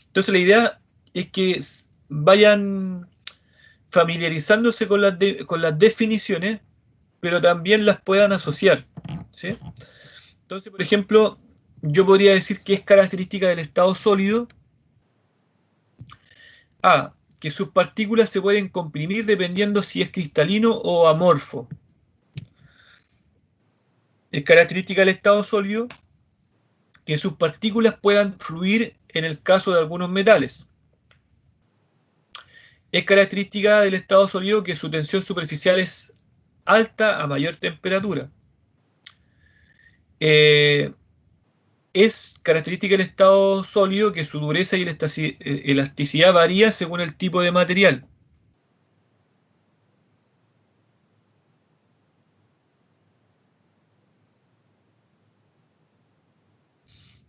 Entonces la idea es que vayan familiarizándose con las definiciones, pero también las puedan asociar, ¿sí? Entonces, por ejemplo, yo podría decir que es característica del estado sólido A, que sus partículas se pueden comprimir dependiendo si es cristalino o amorfo. Es característica del estado sólido que sus partículas puedan fluir en el caso de algunos metales. Es característica del estado sólido que su tensión superficial es alta a mayor temperatura. Es característica del estado sólido que su dureza y elasticidad varía según el tipo de material.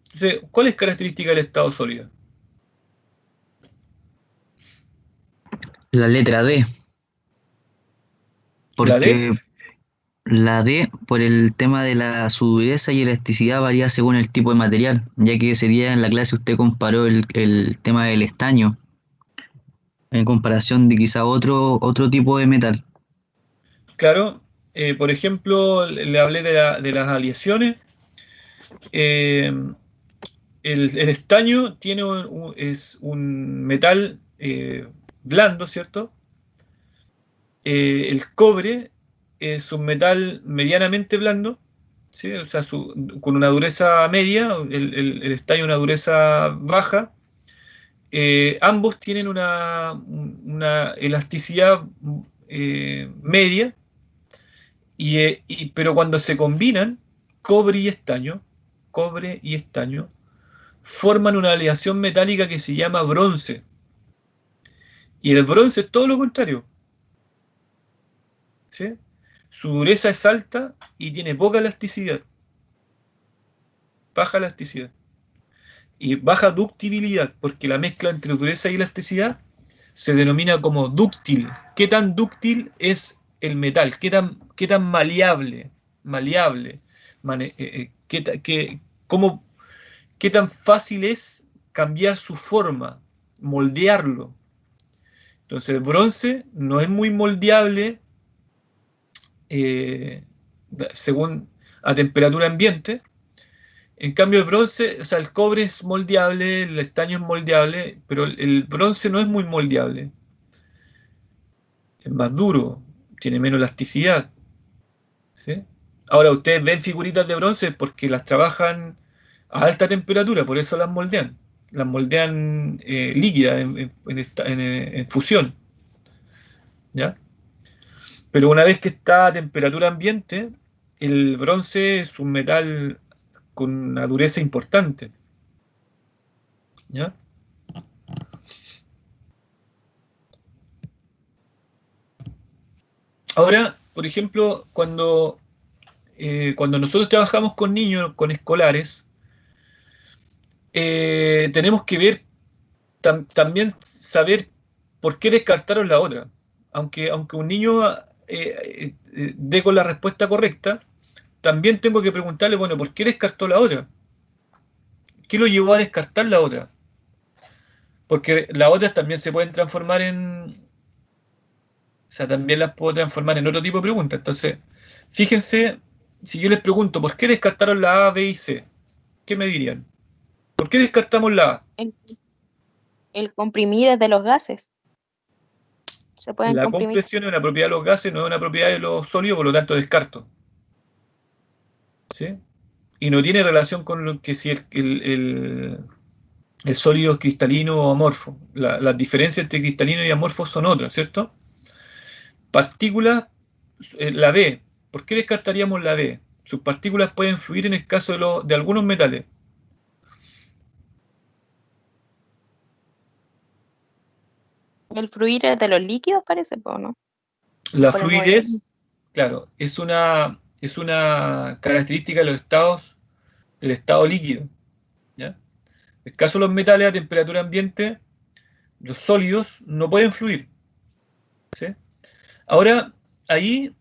Entonces, ¿cuál es característica del estado sólido? La letra D. ¿La D? Porque la D, por el tema de su dureza y elasticidad, varía según el tipo de material, ya que ese día en la clase usted comparó el tema del estaño en comparación de quizá otro tipo de metal. Claro, por ejemplo, le hablé de las aleaciones. El estaño es un metal blando, ¿cierto? El cobre es un metal medianamente blando, ¿sí? O sea, con una dureza media, el estaño una dureza baja. Ambos tienen una elasticidad media, pero cuando se combinan, cobre y estaño, forman una aleación metálica que se llama bronce. Y el bronce es todo lo contrario, ¿sí? Su dureza es alta y tiene poca elasticidad, baja elasticidad. Y baja ductibilidad, porque la mezcla entre dureza y elasticidad se denomina como dúctil. ¿Qué tan dúctil es el metal? ¿Qué tan maleable? ¿Qué tan fácil es cambiar su forma, moldearlo? Entonces el bronce no es muy moldeable según a temperatura ambiente. En cambio el bronce, o sea, el cobre es moldeable, el estaño es moldeable, pero el bronce no es muy moldeable. Es más duro, tiene menos elasticidad, ¿sí? Ahora, ustedes ven figuritas de bronce porque las trabajan a alta temperatura, por eso las moldean. Las moldean líquidas, en fusión, ¿ya? Pero una vez que está a temperatura ambiente, el bronce es un metal con una dureza importante, ¿ya? Ahora, por ejemplo, cuando nosotros trabajamos con niños, con escolares, tenemos que ver, también saber por qué descartaron la otra. Aunque un niño dé con la respuesta correcta, también tengo que preguntarle, bueno, ¿por qué descartó la otra? ¿Qué lo llevó a descartar la otra? Porque las otras también se pueden transformar en... O sea, también las puedo transformar en otro tipo de preguntas. Entonces, fíjense, si yo les pregunto, ¿por qué descartaron la A, B y C? ¿Qué me dirían? ¿Por qué descartamos la A? El comprimir es de los gases. Se pueden La comprimir. compresión es una propiedad de los gases, no es una propiedad de los sólidos, por lo tanto descarto. ¿Sí? Y no tiene relación con lo que si el sólido es cristalino o amorfo. Las diferencias entre cristalino y amorfo son otras, ¿cierto? Partículas, la B. ¿Por qué descartaríamos la B? Sus partículas pueden fluir en el caso de algunos metales. El fluir es de los líquidos, parece, ¿no? La Por el fluidez, claro, es una característica de los estados del estado líquido. ¿Ya? En el caso de los metales a temperatura ambiente, los sólidos no pueden fluir. ¿Sí? Ahora, ahí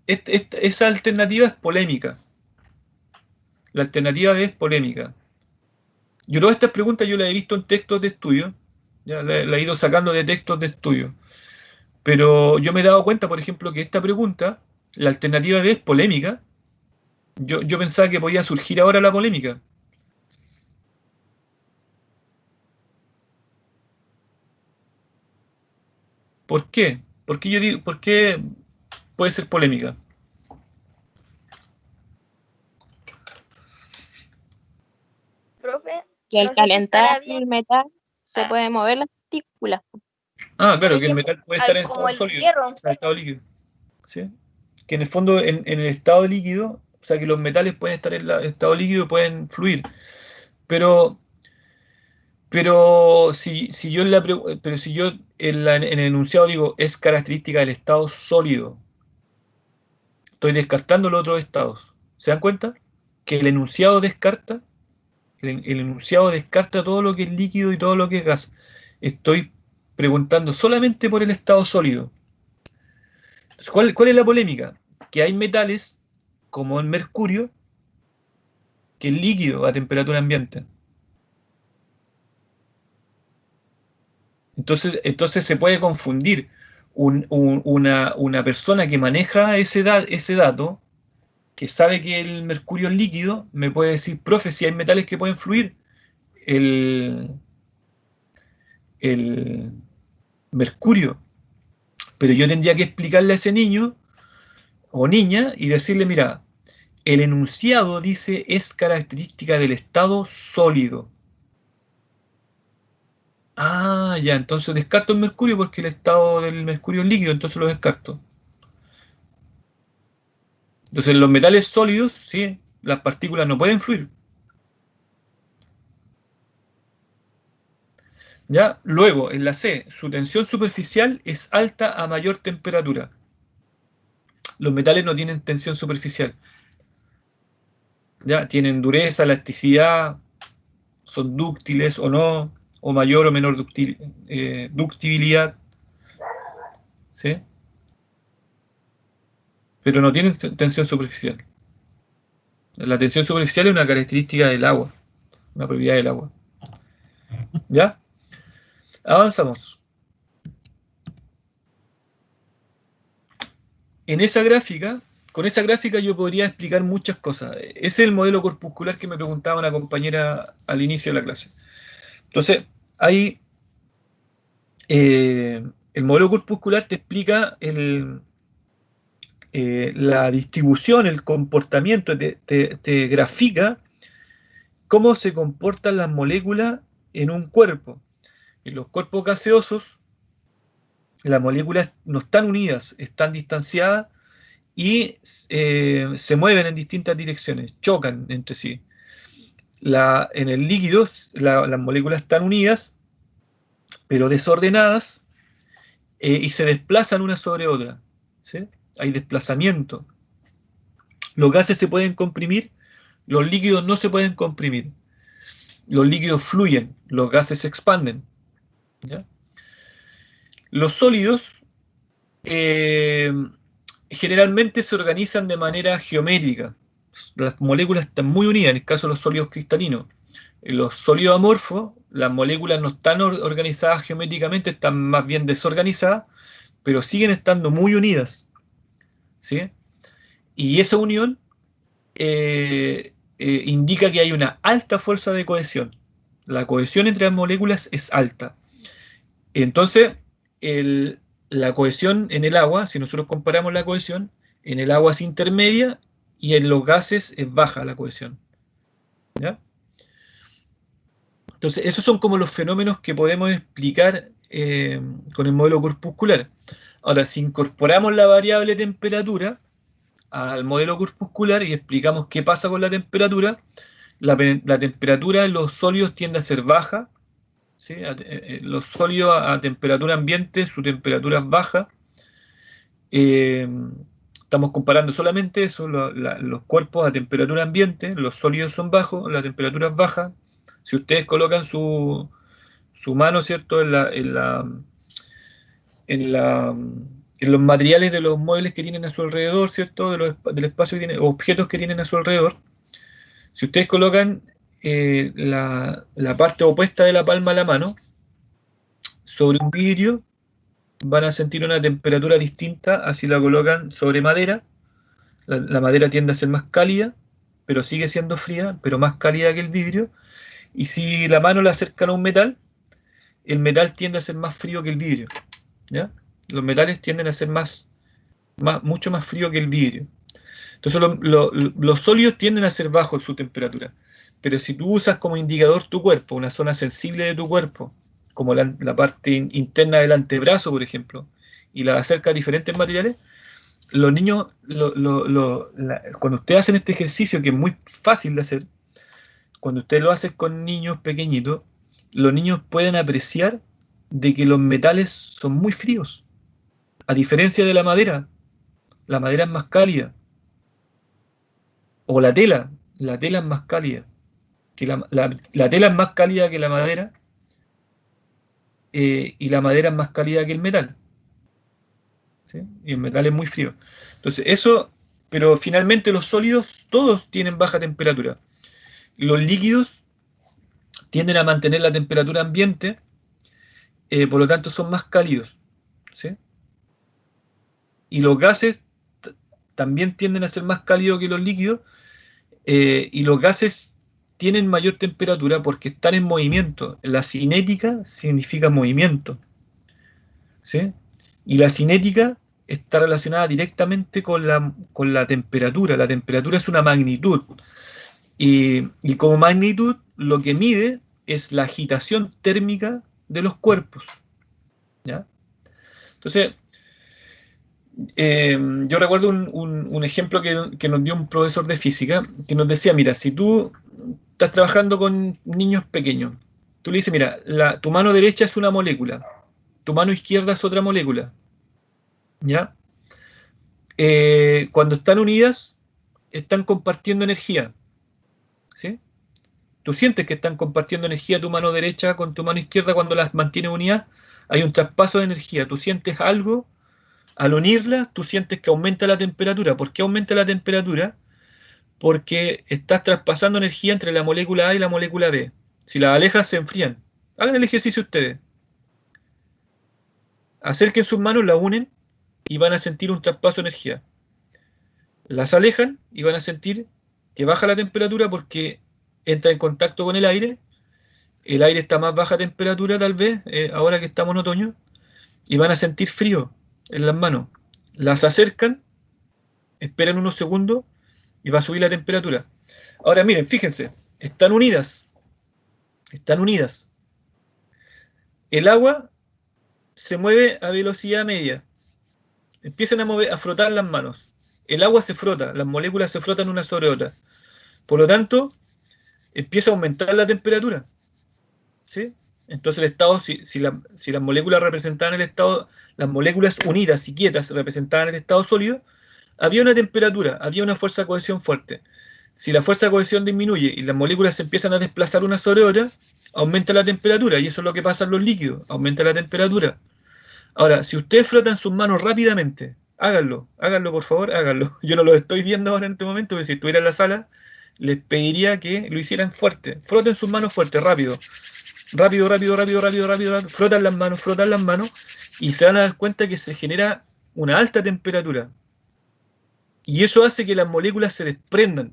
esa alternativa es polémica. La alternativa es polémica. Yo todas estas preguntas yo las he visto en textos de estudio, ya la he ido sacando de textos de estudio. Pero yo me he dado cuenta, por ejemplo, que esta pregunta, la alternativa B es polémica. Yo pensaba que podía surgir ahora la polémica. ¿Por qué? ¿Por qué puede ser polémica? Profe, Que al no sé si calentar estará bien. el metal se puede mover las partículas. Ah, claro, Por que el ejemplo, metal puede estar en como estado el sólido, hierro. o sea, estado líquido. ¿Sí? Que en el fondo, en el estado líquido, o sea, que los metales pueden estar en estado líquido y pueden fluir. Pero si yo en el enunciado digo es característica del estado sólido, estoy descartando los otros estados. ¿Se dan cuenta? Que el enunciado descarta, el enunciado descarta todo lo que es líquido y todo lo que es gas. Estoy preguntando solamente por el estado sólido. Entonces, ¿cuál es la polémica? Que hay metales, como el mercurio, que es líquido a temperatura ambiente. Entonces se puede confundir una persona que maneja ese dato, que sabe que el mercurio es líquido, me puede decir, profe, si hay metales que pueden fluir, el mercurio. Pero yo tendría que explicarle a ese niño o niña y decirle, mira, el enunciado dice es característica del estado sólido. Ah, ya, entonces descarto el mercurio porque el estado del mercurio es líquido, entonces lo descarto. Entonces en los metales sólidos, sí, las partículas no pueden fluir. ¿Ya? Luego, en la C, su tensión superficial es alta a mayor temperatura. Los metales no tienen tensión superficial. ¿Ya? Tienen dureza, elasticidad, son dúctiles o no, o mayor o menor ductibilidad. ¿Sí? Pero no tienen tensión superficial. La tensión superficial es una característica del agua, una propiedad del agua. ¿Ya? Avanzamos. En esa gráfica, con esa gráfica yo podría explicar muchas cosas. Ese es el modelo corpuscular que me preguntaba una compañera al inicio de la clase. Entonces, ahí el modelo corpuscular te explica la distribución, el comportamiento, te grafica cómo se comportan las moléculas en un cuerpo. En los cuerpos gaseosos, las moléculas no están unidas, están distanciadas y se mueven en distintas direcciones, chocan entre sí. En el líquido, las moléculas están unidas, pero desordenadas, y se desplazan una sobre otra. ¿Sí? Hay desplazamiento. Los gases se pueden comprimir, los líquidos no se pueden comprimir. los líquidos fluyen, los gases se expanden, ¿ya? Los sólidos generalmente se organizan de manera geométrica. Las moléculas están muy unidas, en el caso de los sólidos cristalinos. En los sólidos amorfos, las moléculas no están organizadas geométricamente, están más bien desorganizadas, pero siguen estando muy unidas, ¿sí? Y esa unión indica que hay una alta fuerza de cohesión. La cohesión entre las moléculas es alta. Entonces, la cohesión en el agua, si nosotros comparamos la cohesión, en el agua es intermedia y en los gases es baja la cohesión, ¿ya? Entonces, esos son como los fenómenos que podemos explicar con el modelo corpuscular. Ahora, si incorporamos la variable temperatura al modelo corpuscular y explicamos qué pasa con la temperatura, la temperatura de los sólidos tiende a ser baja, ¿sí? Los sólidos a temperatura ambiente, su temperatura es baja. Estamos comparando solamente eso, los cuerpos a temperatura ambiente, los sólidos son bajos, la temperatura es baja. Si ustedes colocan su mano, ¿cierto?, en los materiales de los muebles que tienen a su alrededor, ¿cierto?, del espacio que tienen, objetos que tienen a su alrededor, si ustedes colocan la parte opuesta de la palma de la mano sobre un vidrio, van a sentir una temperatura distinta a si la colocan sobre madera. La madera tiende a ser más cálida, pero sigue siendo fría, pero más cálida que el vidrio. Y si la mano la acercan a un metal, el metal tiende a ser más frío que el vidrio, ¿ya? Los metales tienden a ser mucho más frío que el vidrio. Entonces los sólidos tienden a ser bajos su temperatura. Pero si tú usas como indicador tu cuerpo, una zona sensible de tu cuerpo, como la parte interna del antebrazo, por ejemplo, y la acercas a diferentes materiales, los niños, cuando ustedes hacen este ejercicio, que es muy fácil de hacer, cuando ustedes lo hacen con niños pequeñitos, los niños pueden apreciar de que los metales son muy fríos. A diferencia de la madera es más cálida. O la tela es más cálida. La tela es más cálida que la madera, y la madera es más cálida que el metal, ¿sí? Y el metal es muy frío. Entonces, pero finalmente los sólidos todos tienen baja temperatura. Los líquidos tienden a mantener la temperatura ambiente, por lo tanto son más cálidos, ¿sí? Y los gases también tienden a ser más cálidos que los líquidos, y los gases tienen mayor temperatura porque están en movimiento. La cinética significa movimiento, ¿sí? Y la cinética está relacionada directamente con la temperatura. La temperatura es una magnitud. Y como magnitud, lo que mide es la agitación térmica de los cuerpos, ¿ya? Entonces, yo recuerdo un ejemplo que nos dio un profesor de física, que nos decía, mira, si tú estás trabajando con niños pequeños, tú le dices, mira, tu mano derecha es una molécula, tu mano izquierda es otra molécula, ¿ya? Cuando están unidas, están compartiendo energía, ¿sí? Tú sientes que están compartiendo energía tu mano derecha con tu mano izquierda cuando las mantienes unidas, hay un traspaso de energía, tú sientes algo. Al unirlas, tú sientes que aumenta la temperatura. ¿Por qué aumenta la temperatura? Porque estás traspasando energía entre la molécula A y la molécula B. Si las alejas, se enfrían. Hagan el ejercicio ustedes. Acerquen sus manos, las unen y van a sentir un traspaso de energía. Las alejan y van a sentir que baja la temperatura porque entra en contacto con el aire. El aire está a más baja temperatura tal vez, ahora que estamos en otoño, y van a sentir frío en las manos. Las acercan, esperan unos segundos y va a subir la temperatura. Ahora miren, fíjense, están unidas. El agua se mueve a velocidad media. Empiezan a frotar las manos. El agua se frota, las moléculas se frotan una sobre otra. Por lo tanto, empieza a aumentar la temperatura, ¿sí? Entonces el estado, si las moléculas representaban el estado, las moléculas unidas y quietas representaban el estado sólido, había una temperatura, había una fuerza de cohesión fuerte. Si la fuerza de cohesión disminuye y las moléculas se empiezan a desplazar una sobre otra, aumenta la temperatura, y eso es lo que pasa en los líquidos, aumenta la temperatura. Ahora, si ustedes frotan sus manos rápidamente, háganlo por favor, háganlo. Yo no lo estoy viendo ahora en este momento, pero si estuviera en la sala, les pediría que lo hicieran fuerte. Froten sus manos fuerte, rápido. Rápido, frotan las manos, y se van a dar cuenta que se genera una alta temperatura. Y eso hace que las moléculas se desprendan.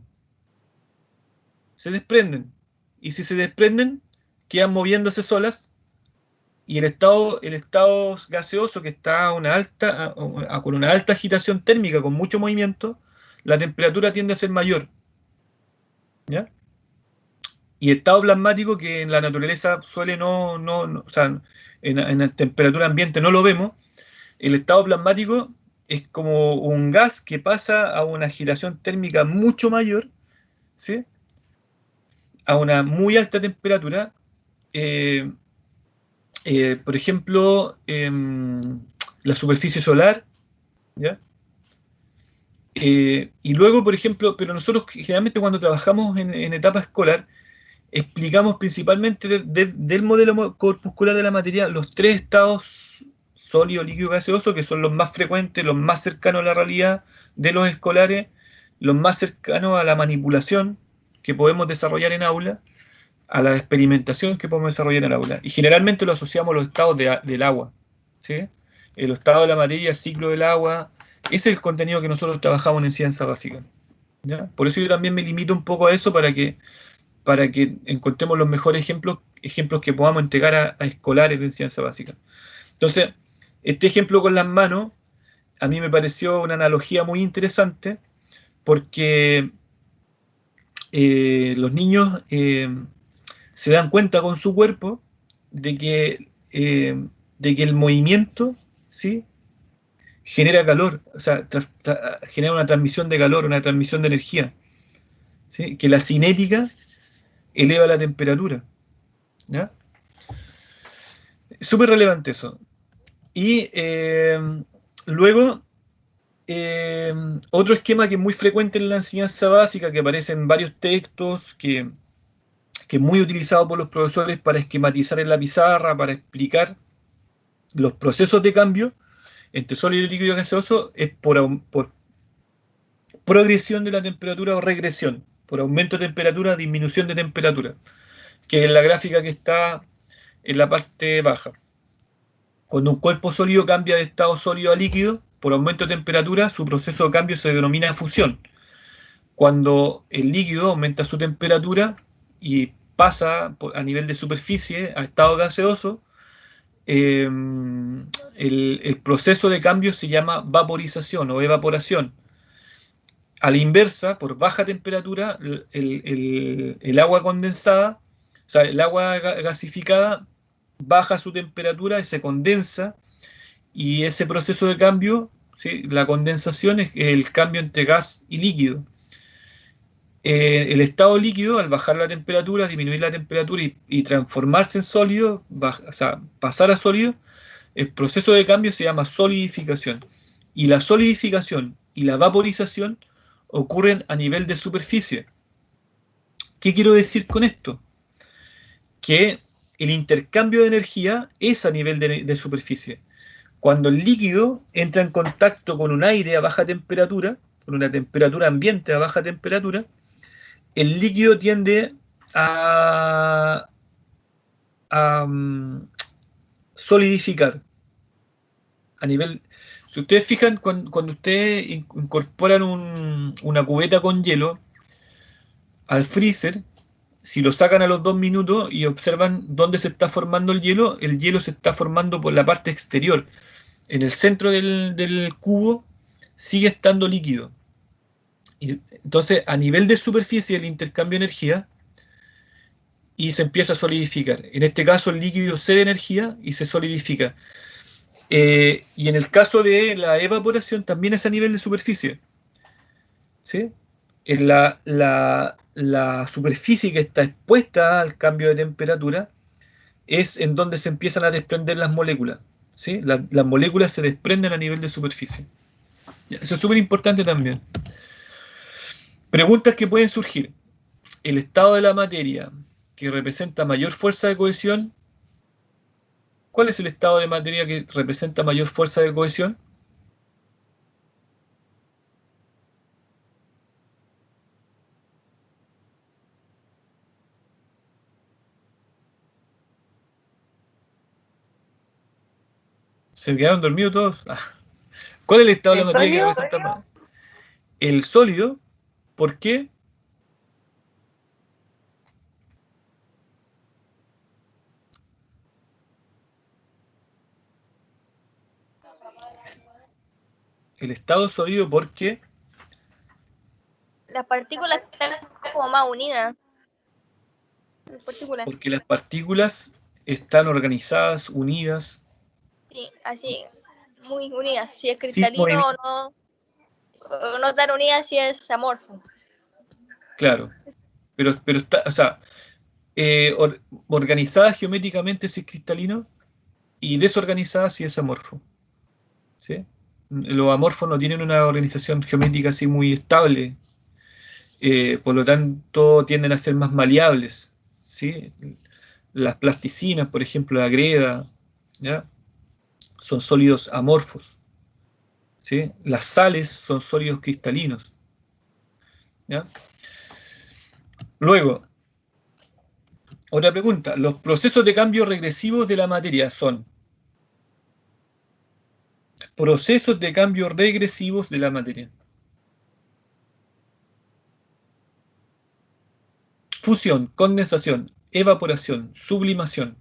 Se desprenden. Y si se desprenden, quedan moviéndose solas, y el estado gaseoso, que está con una alta agitación térmica, con mucho movimiento, la temperatura tiende a ser mayor. ¿Ya? Y el estado plasmático, que en la naturaleza suele o sea, en la temperatura ambiente no lo vemos, el estado plasmático es como un gas que pasa a una agitación térmica mucho mayor, ¿sí? A una muy alta temperatura. Por ejemplo, la superficie solar, ¿ya? Y luego, por ejemplo, pero nosotros generalmente cuando trabajamos en etapa escolar, explicamos principalmente del modelo corpuscular de la materia los tres estados: sólido, líquido, gaseoso, que son los más frecuentes, los más cercanos a la realidad de los escolares, los más cercanos a la manipulación que podemos desarrollar en aula, a la experimentación que podemos desarrollar en el aula. Y generalmente lo asociamos a los estados del agua, ¿sí? El estado de la materia, el ciclo del agua. Ese es el contenido que nosotros trabajamos en ciencia básica, ¿ya? Por eso yo también me limito un poco a eso, para que encontremos los mejores ejemplos que podamos entregar a escolares de ciencia básica. Entonces, este ejemplo con las manos, a mí me pareció una analogía muy interesante, porque los niños se dan cuenta con su cuerpo de que el movimiento, ¿sí?, genera calor, o sea, genera una transmisión de calor, una transmisión de energía, ¿sí? Que la cinética eleva la temperatura, ¿ya? Súper relevante eso. Y luego, otro esquema que es muy frecuente en la enseñanza básica, que aparece en varios textos, que es muy utilizado por los profesores para esquematizar en la pizarra, para explicar los procesos de cambio entre sólido, líquido y gaseoso, es por progresión de la temperatura o regresión, por aumento de temperatura, disminución de temperatura, que es la gráfica que está en la parte baja. Cuando un cuerpo sólido cambia de estado sólido a líquido, por aumento de temperatura, su proceso de cambio se denomina fusión. Cuando el líquido aumenta su temperatura y pasa a nivel de superficie a estado gaseoso, el proceso de cambio se llama vaporización o evaporación. A la inversa, por baja temperatura, el agua condensada, o sea, el agua gasificada, baja su temperatura y se condensa, y ese proceso de cambio, ¿sí?, la condensación, es el cambio entre gas y líquido. El estado líquido, al bajar la temperatura, disminuir la temperatura y transformarse en sólido, o sea, pasar a sólido, el proceso de cambio se llama solidificación. Y la solidificación y la vaporización ocurren a nivel de superficie. ¿Qué quiero decir con esto? Que el intercambio de energía es a nivel de superficie. Cuando el líquido entra en contacto con un aire a baja temperatura, con una temperatura ambiente a baja temperatura, el líquido tiende a solidificar a nivel. Si ustedes fijan, cuando ustedes incorporan una cubeta con hielo al freezer, si lo sacan a los 2 minutos y observan dónde se está formando el hielo se está formando por la parte exterior. En el centro del cubo sigue estando líquido. Y entonces, a nivel de superficie, el intercambio de energía y se empieza a solidificar. En este caso, el líquido cede energía y se solidifica. Y en el caso de la evaporación, también es a nivel de superficie, ¿sí? En la superficie que está expuesta al cambio de temperatura es en donde se empiezan a desprender las moléculas, ¿sí? Las moléculas se desprenden a nivel de superficie. Eso es súper importante también. Preguntas que pueden surgir. El estado de la materia que representa mayor fuerza de cohesión. ¿Cuál es el estado de materia que representa mayor fuerza de cohesión? ¿Se quedaron dormidos todos? ¿Cuál es el estado de la materia que representa más? El sólido. ¿Por qué? El estado sólido porque Las partículas están como más unidas. Las partículas. porque las partículas están organizadas, unidas, Sí, así, muy unidas. Si es sin cristalino movimiento. o no tan unidas si es amorfo. Claro, pero está, o sea, organizada geométricamente si es cristalino y desorganizada si es amorfo. ¿Sí? Los amorfos no tienen una organización geométrica así muy estable, por lo tanto tienden a ser más maleables. ¿Sí? Las plasticinas, por ejemplo, la greda, ¿ya? Son sólidos amorfos. ¿Sí? Las sales son sólidos cristalinos. ¿Ya? Luego, otra pregunta. Los procesos de cambio regresivos de la materia son procesos de cambio regresivos de la materia. Fusión, condensación, evaporación, sublimación.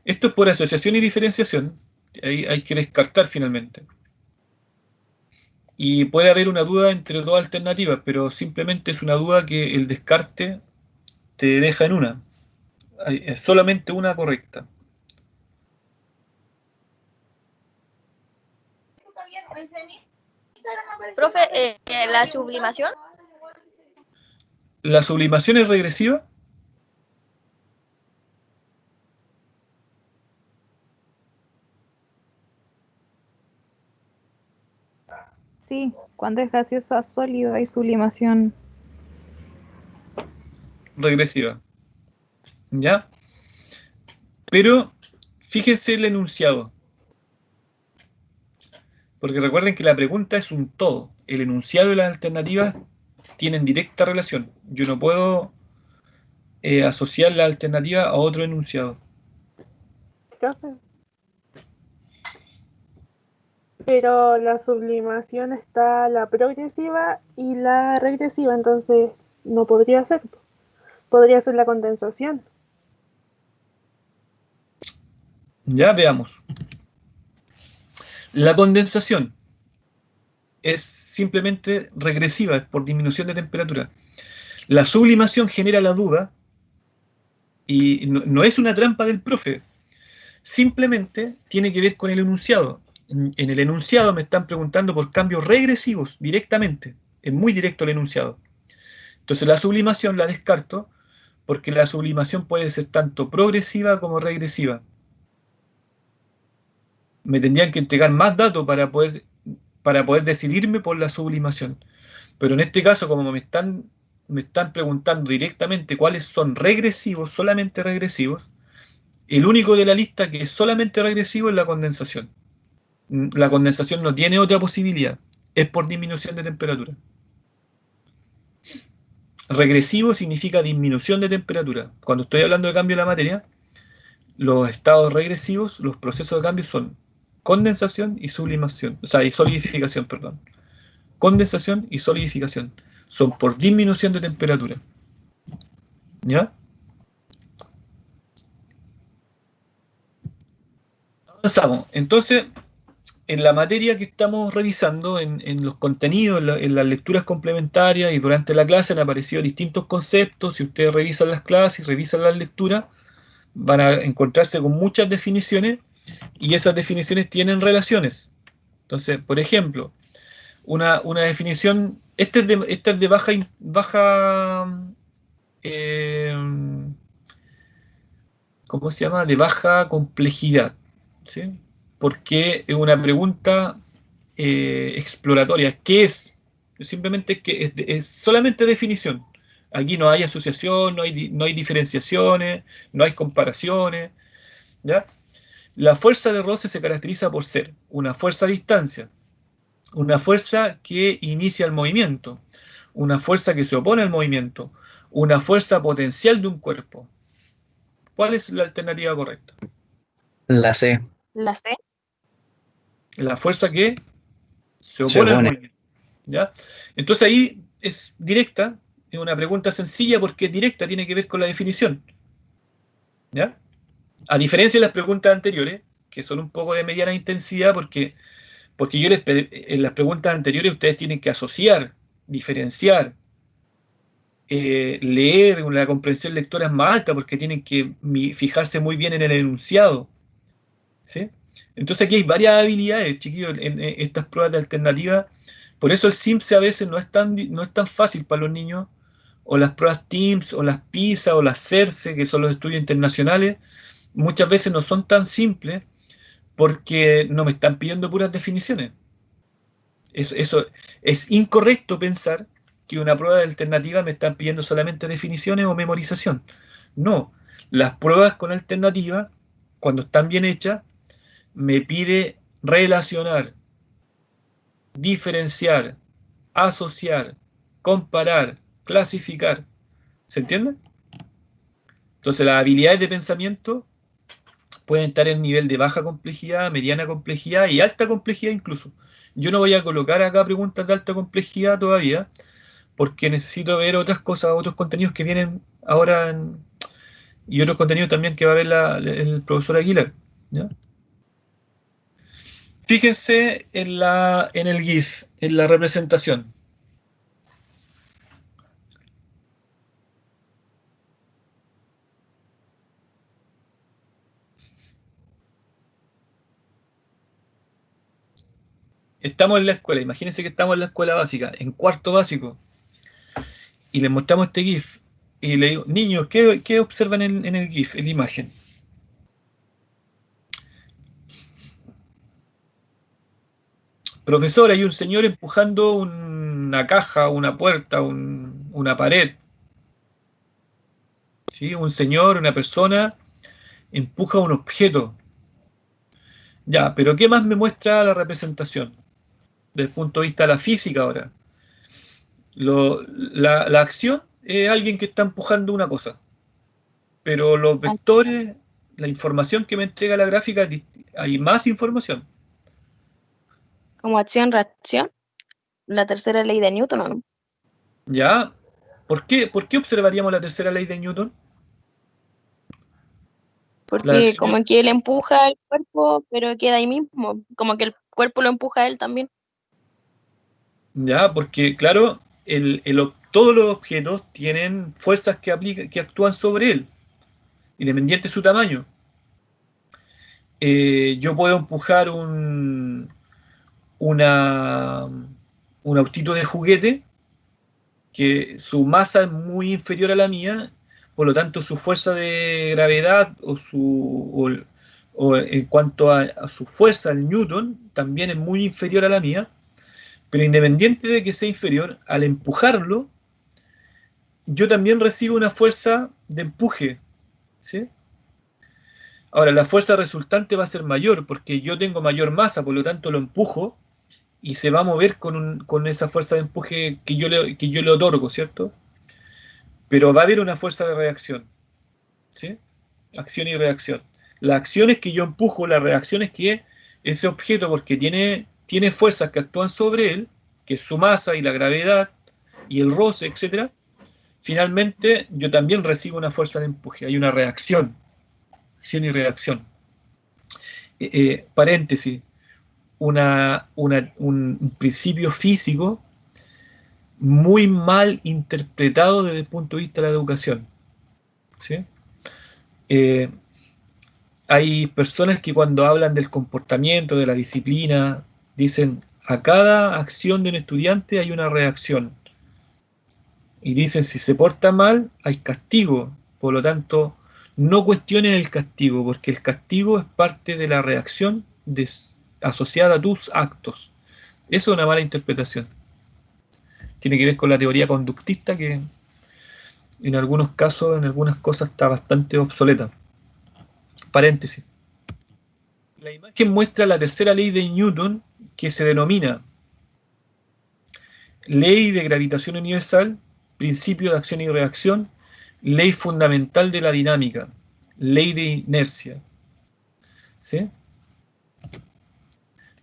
Esto es por asociación y diferenciación. Ahí hay que descartar finalmente. Y puede haber una duda entre dos alternativas, pero simplemente es una duda que el descarte te deja en una. Hay solamente una correcta. Profe, la sublimación. ¿La sublimación es regresiva? Sí, cuando es gaseoso a sólido hay sublimación. Regresiva. ¿Ya? Pero fíjense el enunciado. Porque recuerden que la pregunta es un todo. El enunciado y las alternativas tienen directa relación. Yo no puedo asociar la alternativa a otro enunciado. Pero la sublimación está la progresiva y la regresiva, entonces no podría ser. Podría ser la condensación. Ya veamos. La condensación es simplemente regresiva, es por disminución de temperatura. La sublimación genera la duda y no es una trampa del profe. Simplemente tiene que ver con el enunciado. En el enunciado me están preguntando por cambios regresivos directamente. Es muy directo el enunciado. Entonces la sublimación la descarto porque la sublimación puede ser tanto progresiva como regresiva. Me tendrían que entregar más datos para poder decidirme por la sublimación. Pero en este caso, como me están preguntando directamente cuáles son regresivos, solamente regresivos, el único de la lista que es solamente regresivo es la condensación. La condensación no tiene otra posibilidad, es por disminución de temperatura. Regresivo significa disminución de temperatura. Cuando estoy hablando de cambio de la materia, los estados regresivos, los procesos de cambio son condensación y sublimación, o sea, y solidificación, perdón. Condensación y solidificación. Son por disminución de temperatura. ¿Ya? Avanzamos. Entonces, en la materia que estamos revisando, en los contenidos, en las lecturas complementarias y durante la clase han aparecido distintos conceptos. Si ustedes revisan las clases y revisan las lecturas, van a encontrarse con muchas definiciones y esas definiciones tienen relaciones. Entonces, por ejemplo, una definición, esta es de baja ¿cómo se llama? De baja complejidad, ¿sí? porque es una pregunta exploratoria. ¿Qué es? Simplemente que es solamente definición. Aquí no hay asociación, no hay diferenciaciones, no hay comparaciones, ¿ya? La fuerza de roce se caracteriza por ser una fuerza a distancia, una fuerza que inicia el movimiento, una fuerza que se opone al movimiento, una fuerza potencial de un cuerpo. ¿Cuál es la alternativa correcta? La C. La C. La fuerza que se Se opone al opone. movimiento, ¿ya? Entonces ahí es directa, es una pregunta sencilla porque es directa, tiene que ver con la definición, ¿ya? A diferencia de las preguntas anteriores, que son un poco de mediana intensidad, porque en las preguntas anteriores ustedes tienen que asociar, diferenciar, leer, la comprensión lectora es más alta porque tienen que fijarse muy bien en el enunciado, ¿sí? Entonces aquí hay varias habilidades, chiquillos, en estas pruebas de alternativa. Por eso el SIMSE a veces no es tan fácil para los niños, o las pruebas TIMSS, o las PISA, o las CERCE, que son los estudios internacionales, muchas veces no son tan simples porque no me están pidiendo puras definiciones. Eso es incorrecto pensar que una prueba de alternativa me están pidiendo solamente definiciones o memorización. No, las pruebas con alternativa, cuando están bien hechas, me pide relacionar, diferenciar, asociar, comparar, clasificar. ¿Se entiende? Entonces las habilidades de pensamiento pueden estar en nivel de baja complejidad, mediana complejidad y alta complejidad incluso. Yo no voy a colocar acá preguntas de alta complejidad todavía, porque necesito ver otras cosas, otros contenidos que vienen ahora y otros contenidos también que va a ver el profesor Aguilar, ¿ya? Fíjense en el GIF, en la representación. Estamos en la escuela, imagínense que estamos en la escuela básica, en cuarto básico, y les mostramos este GIF, y le digo, niños, ¿qué observan en el GIF, en la imagen? Profesor, hay un señor empujando una caja, una puerta, una pared. ¿Sí? Un señor, una persona, empuja un objeto. Ya, pero ¿qué más me muestra la representación? Desde el punto de vista de la física ahora. La acción es alguien que está empujando una cosa. Pero los vectores, la información que me entrega la gráfica, hay más información. Como acción-reacción. La tercera ley de Newton, ¿o no? ¿Ya? ¿Por qué observaríamos la tercera ley de Newton? Porque como que él empuja el cuerpo, pero queda ahí mismo. Como que el cuerpo lo empuja a él también. Ya, porque claro, todos los objetos tienen fuerzas que actúan sobre él, independiente de su tamaño. Yo puedo empujar un autito de juguete que su masa es muy inferior a la mía, por lo tanto su fuerza de gravedad o en cuanto a su fuerza, el Newton, también es muy inferior a la mía, pero independiente de que sea inferior, al empujarlo, yo también recibo una fuerza de empuje, ¿sí? Ahora, la fuerza resultante va a ser mayor porque yo tengo mayor masa, por lo tanto lo empujo y se va a mover con esa fuerza de empuje que yo le otorgo, ¿cierto? Pero va a haber una fuerza de reacción, ¿sí? Acción y reacción. La acción es que yo empujo, la reacción es que ese objeto, porque tiene fuerzas que actúan sobre él, que es su masa y la gravedad y el roce, etc., finalmente yo también recibo una fuerza de empuje, hay una reacción, acción y reacción. Paréntesis, un principio físico muy mal interpretado desde el punto de vista de la educación, ¿sí? Hay personas que cuando hablan del comportamiento, de la disciplina, dicen a cada acción de un estudiante hay una reacción. Y dicen si se porta mal hay castigo. Por lo tanto, no cuestionen el castigo, porque el castigo es parte de la reacción asociada a tus actos. Eso es una mala interpretación. Tiene que ver con la teoría conductista, que en algunos casos, en algunas cosas, está bastante obsoleta. Paréntesis. La imagen muestra la tercera ley de Newton, que se denomina ley de gravitación universal, principio de acción y reacción, ley fundamental de la dinámica, ley de inercia. ¿Sí?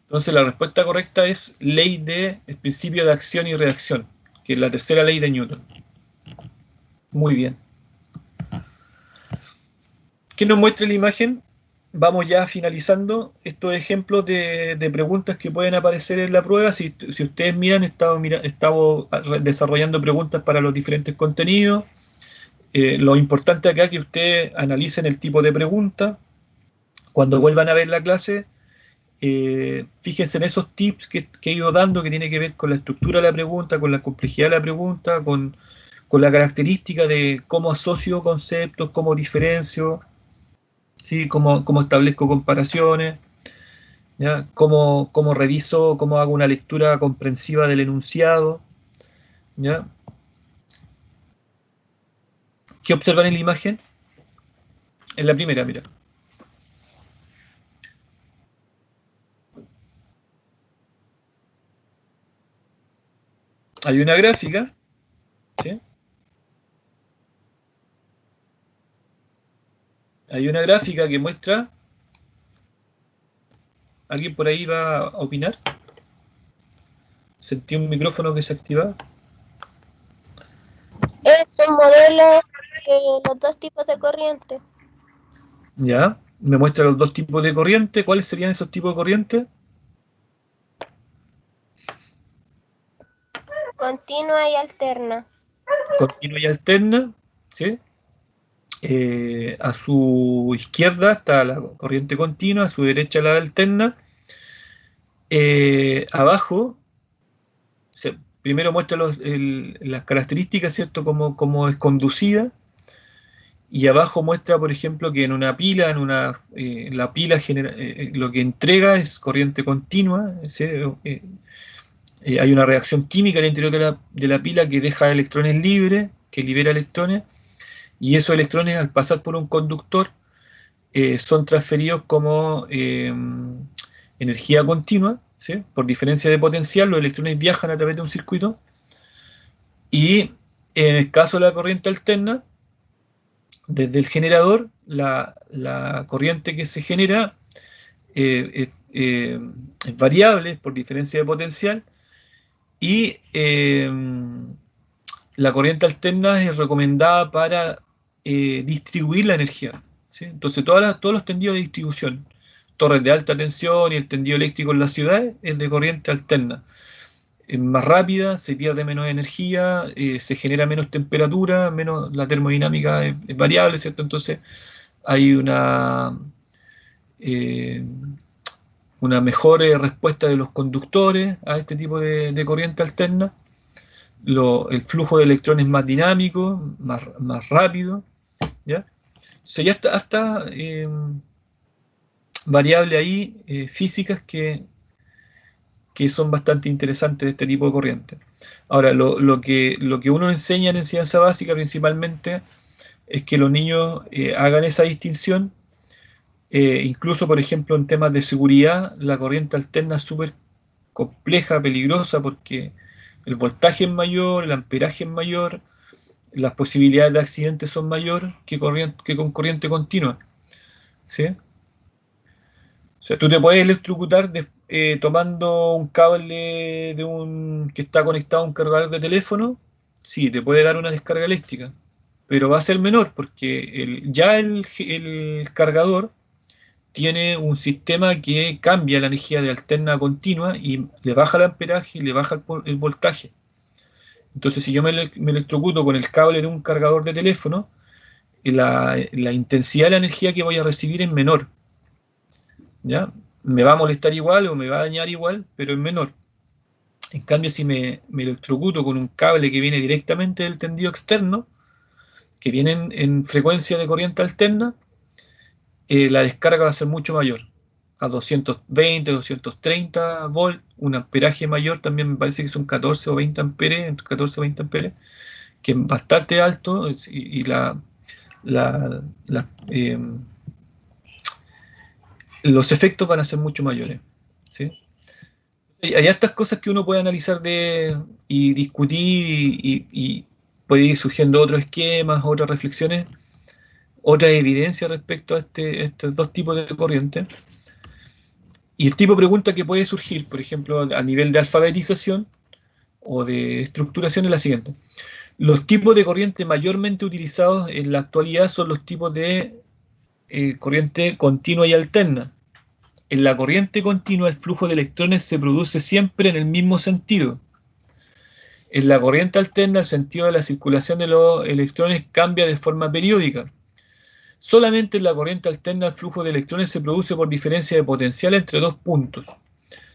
Entonces la respuesta correcta es ley de el principio de acción y reacción, que es la tercera ley de Newton. Muy bien. ¿Qué nos muestra la imagen? Vamos ya finalizando estos ejemplos de preguntas que pueden aparecer en la prueba. Si ustedes miran, estamos desarrollando preguntas para los diferentes contenidos. Lo importante acá es que ustedes analicen el tipo de pregunta. Cuando vuelvan a ver la clase, fíjense en esos tips que he ido dando, que tiene que ver con la estructura de la pregunta, con la complejidad de la pregunta, con la característica de cómo asocio conceptos, cómo diferencio, ¿sí? Cómo establezco comparaciones, ¿ya? Cómo reviso, cómo hago una lectura comprensiva del enunciado, ¿ya? ¿Qué observan en la imagen? En la primera, mira. Hay una gráfica, ¿sí? Hay una gráfica que muestra... ¿Alguien por ahí va a opinar? Sentí un micrófono que se activaba. Es un modelo de los dos tipos de corriente. Ya, me muestra los dos tipos de corriente. ¿Cuáles serían esos tipos de corriente? Continua y alterna. Continua y alterna, ¿sí? A su izquierda está la corriente continua, a su derecha la alterna. Abajo, primero muestra las características, ¿cierto? Cómo es conducida. Y abajo muestra, por ejemplo, que en una pila, la pila lo que entrega es corriente continua, ¿sí? Hay una reacción química al interior de la pila que deja electrones libres, que libera electrones, y esos electrones, al pasar por un conductor, son transferidos como energía continua, ¿sí? Por diferencia de potencial, los electrones viajan a través de un circuito, y en el caso de la corriente alterna, desde el generador, la corriente que se genera es variable por diferencia de potencial, y la corriente alterna es recomendada para distribuir la energía, ¿sí? Entonces todos los tendidos de distribución, torres de alta tensión y el tendido eléctrico en las ciudades, es de corriente alterna. Es más rápida, se pierde menos energía, se genera menos temperatura, la termodinámica es variable, ¿cierto? Entonces hay una mejor respuesta de los conductores a este tipo de corriente alterna. El flujo de electrones más dinámico, más rápido, ¿ya? O sea, ya está variable ahí, físicas que son bastante interesantes de este tipo de corriente. Ahora, lo que uno enseña en enseñanza básica principalmente es que los niños hagan esa distinción. Incluso, por ejemplo, en temas de seguridad, la corriente alterna es súper compleja, peligrosa, porque el voltaje es mayor, el amperaje es mayor, las posibilidades de accidentes son mayores que con corriente continua, ¿sí? O sea, tú te puedes electrocutar tomando un cable que está conectado a un cargador de teléfono. Sí, te puede dar una descarga eléctrica, pero va a ser menor, porque ya el cargador tiene un sistema que cambia la energía de alterna a continua y le baja el amperaje y le baja el voltaje. Entonces, si yo me electrocuto con el cable de un cargador de teléfono, la intensidad de la energía que voy a recibir es menor, ¿ya? Me va a molestar igual o me va a dañar igual, pero es menor. En cambio, si me electrocuto con un cable que viene directamente del tendido externo, que viene en frecuencia de corriente alterna, la descarga va a ser mucho mayor, a 220, 230 volt, un amperaje mayor, también me parece que son 14 o 20 amperes, entre 14 o 20 amperes, que es bastante alto, y los efectos van a ser mucho mayores, ¿sí? Hay hartas cosas que uno puede analizar y discutir, y puede ir surgiendo otros esquemas, otras reflexiones, otras evidencias respecto a estos dos tipos de corrientes. Y el tipo de pregunta que puede surgir, por ejemplo, a nivel de alfabetización o de estructuración, es la siguiente. Los tipos de corriente mayormente utilizados en la actualidad son los tipos de corriente continua y alterna. En la corriente continua, el flujo de electrones se produce siempre en el mismo sentido. En la corriente alterna, el sentido de la circulación de los electrones cambia de forma periódica. Solamente en la corriente alterna el flujo de electrones se produce por diferencia de potencial entre dos puntos.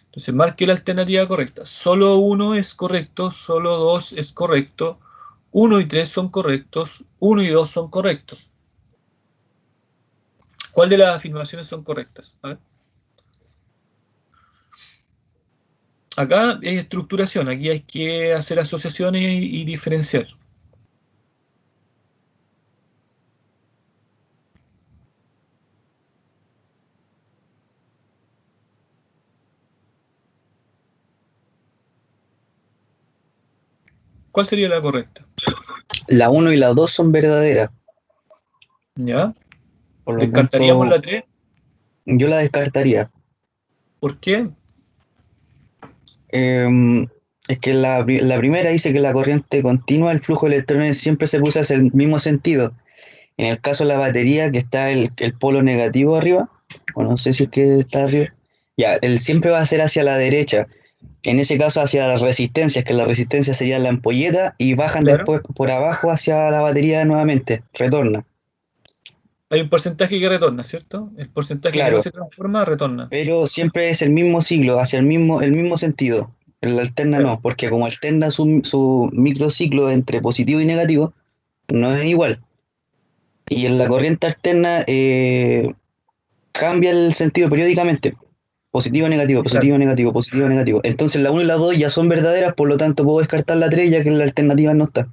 Entonces marque la alternativa correcta. Solo 1 es correcto, solo 2 es correcto, 1 y 3 son correctos, 1 y 2 son correctos. ¿Cuál de las afirmaciones son correctas? A ver. Acá es estructuración, aquí hay que hacer asociaciones y diferenciar. ¿Cuál sería la correcta? La 1 y la 2 son verdaderas. ¿Ya? Por lo ¿Descartaríamos tanto, la 3? yo la descartaría. ¿Por qué? Es que la primera dice que la corriente continua, el flujo de electrones siempre se produce hacia el mismo sentido. En el caso de la batería, que está el polo negativo arriba, o no sé si es que está arriba, ya, él siempre va a ser hacia la derecha. En ese caso hacia las resistencias, que la resistencia sería la ampolleta, y bajan Claro. después por abajo hacia la batería nuevamente, retorna. Hay un porcentaje que retorna, ¿cierto? El porcentaje que no Claro, se transforma, retorna. pero siempre es el mismo ciclo, hacia el mismo sentido. En la alterna Claro. no, porque como alterna su microciclo entre positivo y negativo, no es igual. Y en la corriente alterna cambia el sentido periódicamente. Positivo, negativo, positivo, Claro. negativo, positivo, negativo. Entonces la 1 y la 2 ya son verdaderas, por lo tanto puedo descartar la 3 ya que en la alternativa no está.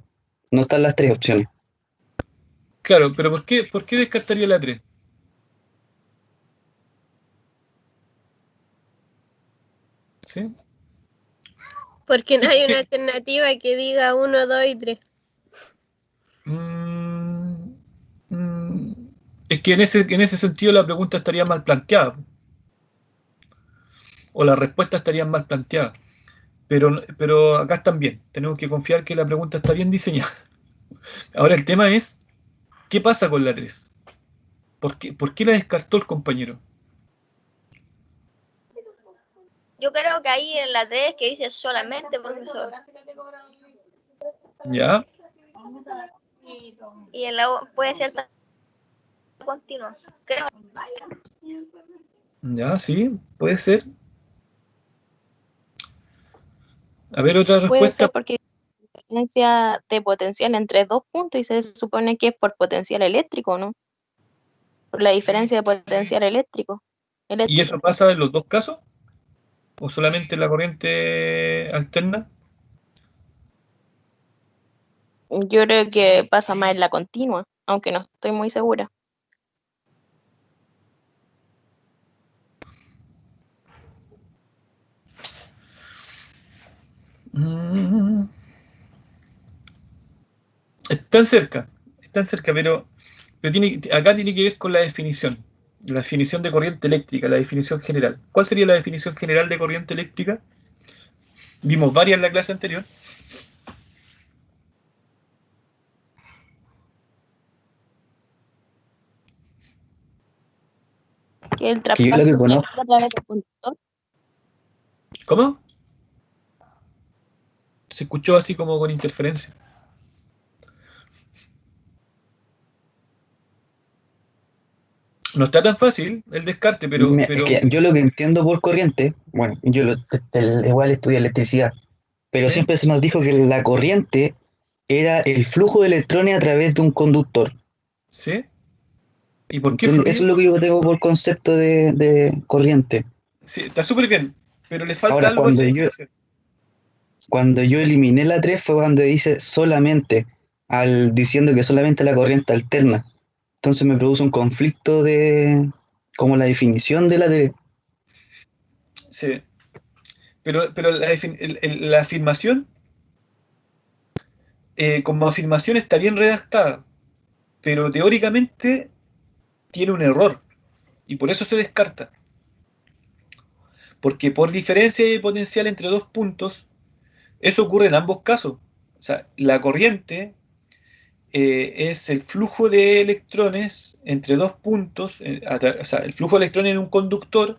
No están las tres opciones. Claro, pero ¿por qué descartaría la 3? ¿Sí? Porque no hay una ¿Qué? alternativa que diga 1, 2 y 3. Es que en ese sentido la pregunta estaría mal planteada, o la respuesta estaría mal planteada. Pero acá están bien. Tenemos que confiar que la pregunta está bien diseñada. Ahora el tema es, ¿qué pasa con la 3? ¿Por qué la descartó el compañero? Yo creo que ahí en la 3 que dice solamente, profesor. ¿Ya? Y en la puede ser continua. Creo. ¿Ya? Sí, puede ser. A ver, otra Puede respuesta. ser porque hay diferencia de potencial entre dos puntos y se supone que es por potencial eléctrico, ¿no? Por la diferencia de potencial eléctrico. ¿Y eso pasa en los dos casos? ¿O solamente en la corriente alterna? Yo creo que pasa más en la continua, aunque no estoy muy segura. Están cerca, pero acá tiene que ver con la definición de corriente eléctrica, la definición general. ¿Cuál sería la definición general de corriente eléctrica? Vimos varias en la clase anterior. Que el Que yo lo traspaso que de conozco, energía a través del conductor. ¿Cómo? Se escuchó así como con interferencia. No está tan fácil el descarte, es que yo lo que entiendo por corriente, bueno, igual estudié electricidad, pero ¿sí? siempre se nos dijo que la corriente era el flujo de electrones a través de un conductor. ¿Sí? ¿Y por qué ¿Entiendes? Eso es fluido? lo que yo tengo por concepto de corriente. Sí, está súper bien, pero le falta Ahora, algo a esa definición. cuando yo eliminé la 3 fue cuando dice solamente, diciendo que solamente la corriente alterna. Entonces me produce un conflicto como la definición de la 3. Sí, pero la afirmación, como afirmación está bien redactada, pero teóricamente tiene un error, y por eso se descarta. Porque por diferencia de potencial entre dos puntos, eso ocurre en ambos casos. O sea, la corriente es el flujo de electrones entre dos puntos, o sea, el flujo de electrones en un conductor,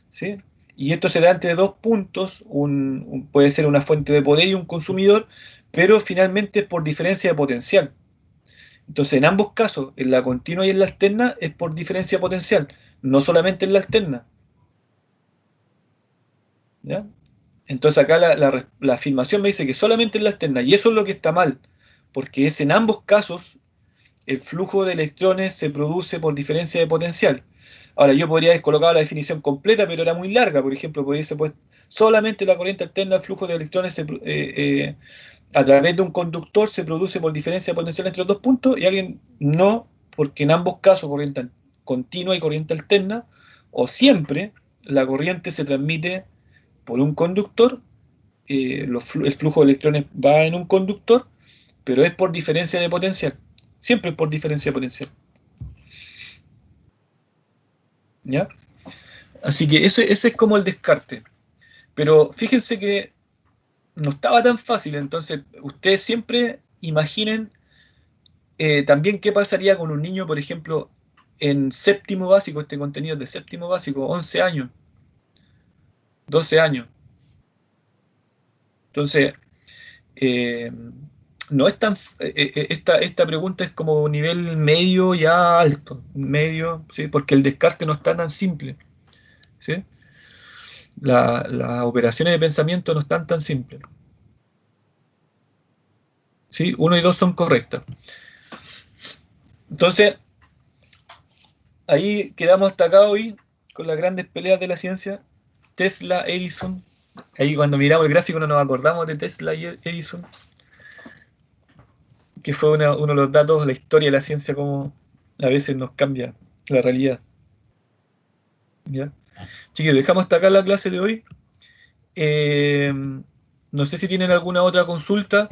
¿sí? Y esto se da entre dos puntos, puede ser una fuente de poder y un consumidor, pero finalmente es por diferencia de potencial. Entonces, en ambos casos, en la continua y en la alterna, es por diferencia potencial, no solamente en la alterna. ¿Ya? Entonces acá la afirmación me dice que solamente en la alterna, y eso es lo que está mal, porque es en ambos casos el flujo de electrones se produce por diferencia de potencial. Ahora, yo podría haber colocado la definición completa, pero era muy larga. Por ejemplo, pudiese pues solamente la corriente alterna, el flujo de electrones a través de un conductor se produce por diferencia de potencial entre los dos puntos, y alguien no, porque en ambos casos, corriente continua y corriente alterna, o siempre la corriente se transmite por un conductor, el flujo de electrones va en un conductor, pero es por diferencia de potencial. Siempre es por diferencia de potencial. ¿Ya? Así que ese es como el descarte. Pero fíjense que no estaba tan fácil, entonces ustedes siempre imaginen también qué pasaría con un niño, por ejemplo, en séptimo básico, este contenido es de séptimo básico, 11 años, 12 años. Entonces, no es tan, esta pregunta es como nivel medio ya alto, medio, ¿sí? Porque el descarte no está tan simple, ¿sí? Las operaciones de pensamiento no están tan simples, ¿sí? 1 y 2 son correctas. Entonces, ahí quedamos hasta acá hoy con las grandes peleas de la ciencia. Tesla, Edison. Ahí cuando miramos el gráfico no nos acordamos de Tesla y Edison, que fue uno de los datos, la historia de la ciencia, como a veces nos cambia la realidad. ¿Ya? Chiquillos, dejamos hasta acá la clase de hoy. No sé si tienen alguna otra consulta.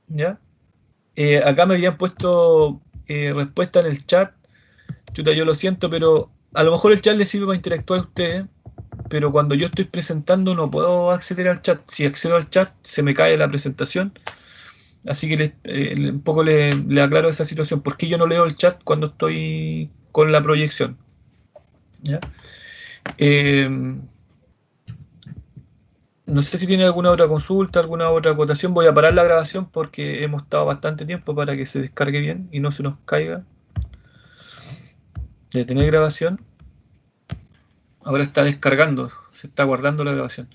¿Ya? Acá me habían puesto respuesta en el chat. Chuta, yo lo siento, pero a lo mejor el chat les sirve para interactuar a ustedes, pero cuando yo estoy presentando no puedo acceder al chat. Si accedo al chat se me cae la presentación. Así que un poco le aclaro esa situación. ¿Por qué yo no leo el chat cuando estoy con la proyección? ¿Ya? No sé si tiene alguna otra consulta, alguna otra acotación. Voy a parar la grabación porque hemos estado bastante tiempo para que se descargue bien y no se nos caiga. Detener grabación. Ahora está descargando, se está guardando la grabación.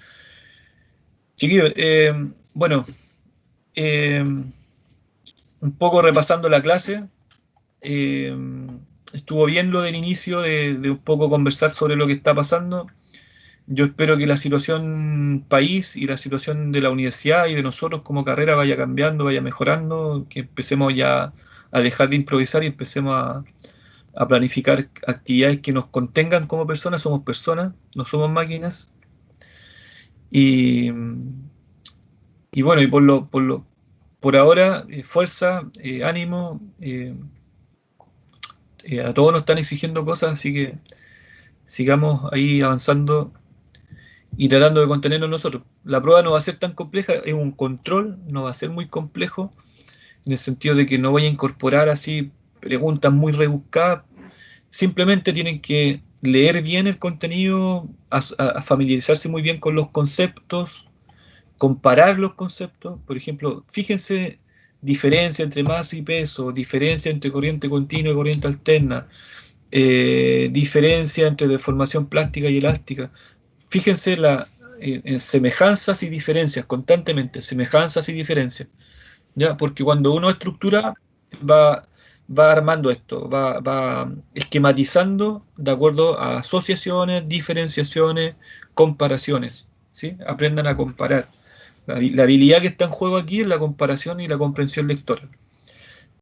Chiquillos, bueno, un poco repasando la clase. Estuvo bien lo del inicio de un poco conversar sobre lo que está pasando. Yo espero que la situación país y la situación de la universidad y de nosotros como carrera vaya cambiando, vaya mejorando, que empecemos ya a dejar de improvisar y empecemos a planificar actividades que nos contengan como personas. Somos personas, no somos máquinas. Y bueno, y por ahora, fuerza, ánimo. A todos nos están exigiendo cosas, así que sigamos ahí avanzando y tratando de contenernos nosotros. La prueba no va a ser tan compleja, es un control, no va a ser muy complejo, en el sentido de que no voy a incorporar así preguntas muy rebuscadas. Simplemente tienen que leer bien el contenido, a familiarizarse muy bien con los conceptos, comparar los conceptos. Por ejemplo, fíjense, diferencia entre masa y peso, diferencia entre corriente continua y corriente alterna, diferencia entre deformación plástica y elástica. Fíjense en semejanzas y diferencias, constantemente, semejanzas y diferencias, ¿ya? Porque cuando uno estructura, va armando esto, va esquematizando de acuerdo a asociaciones, diferenciaciones, comparaciones, ¿sí? Aprendan a comparar. La habilidad que está en juego aquí es la comparación y la comprensión lectora.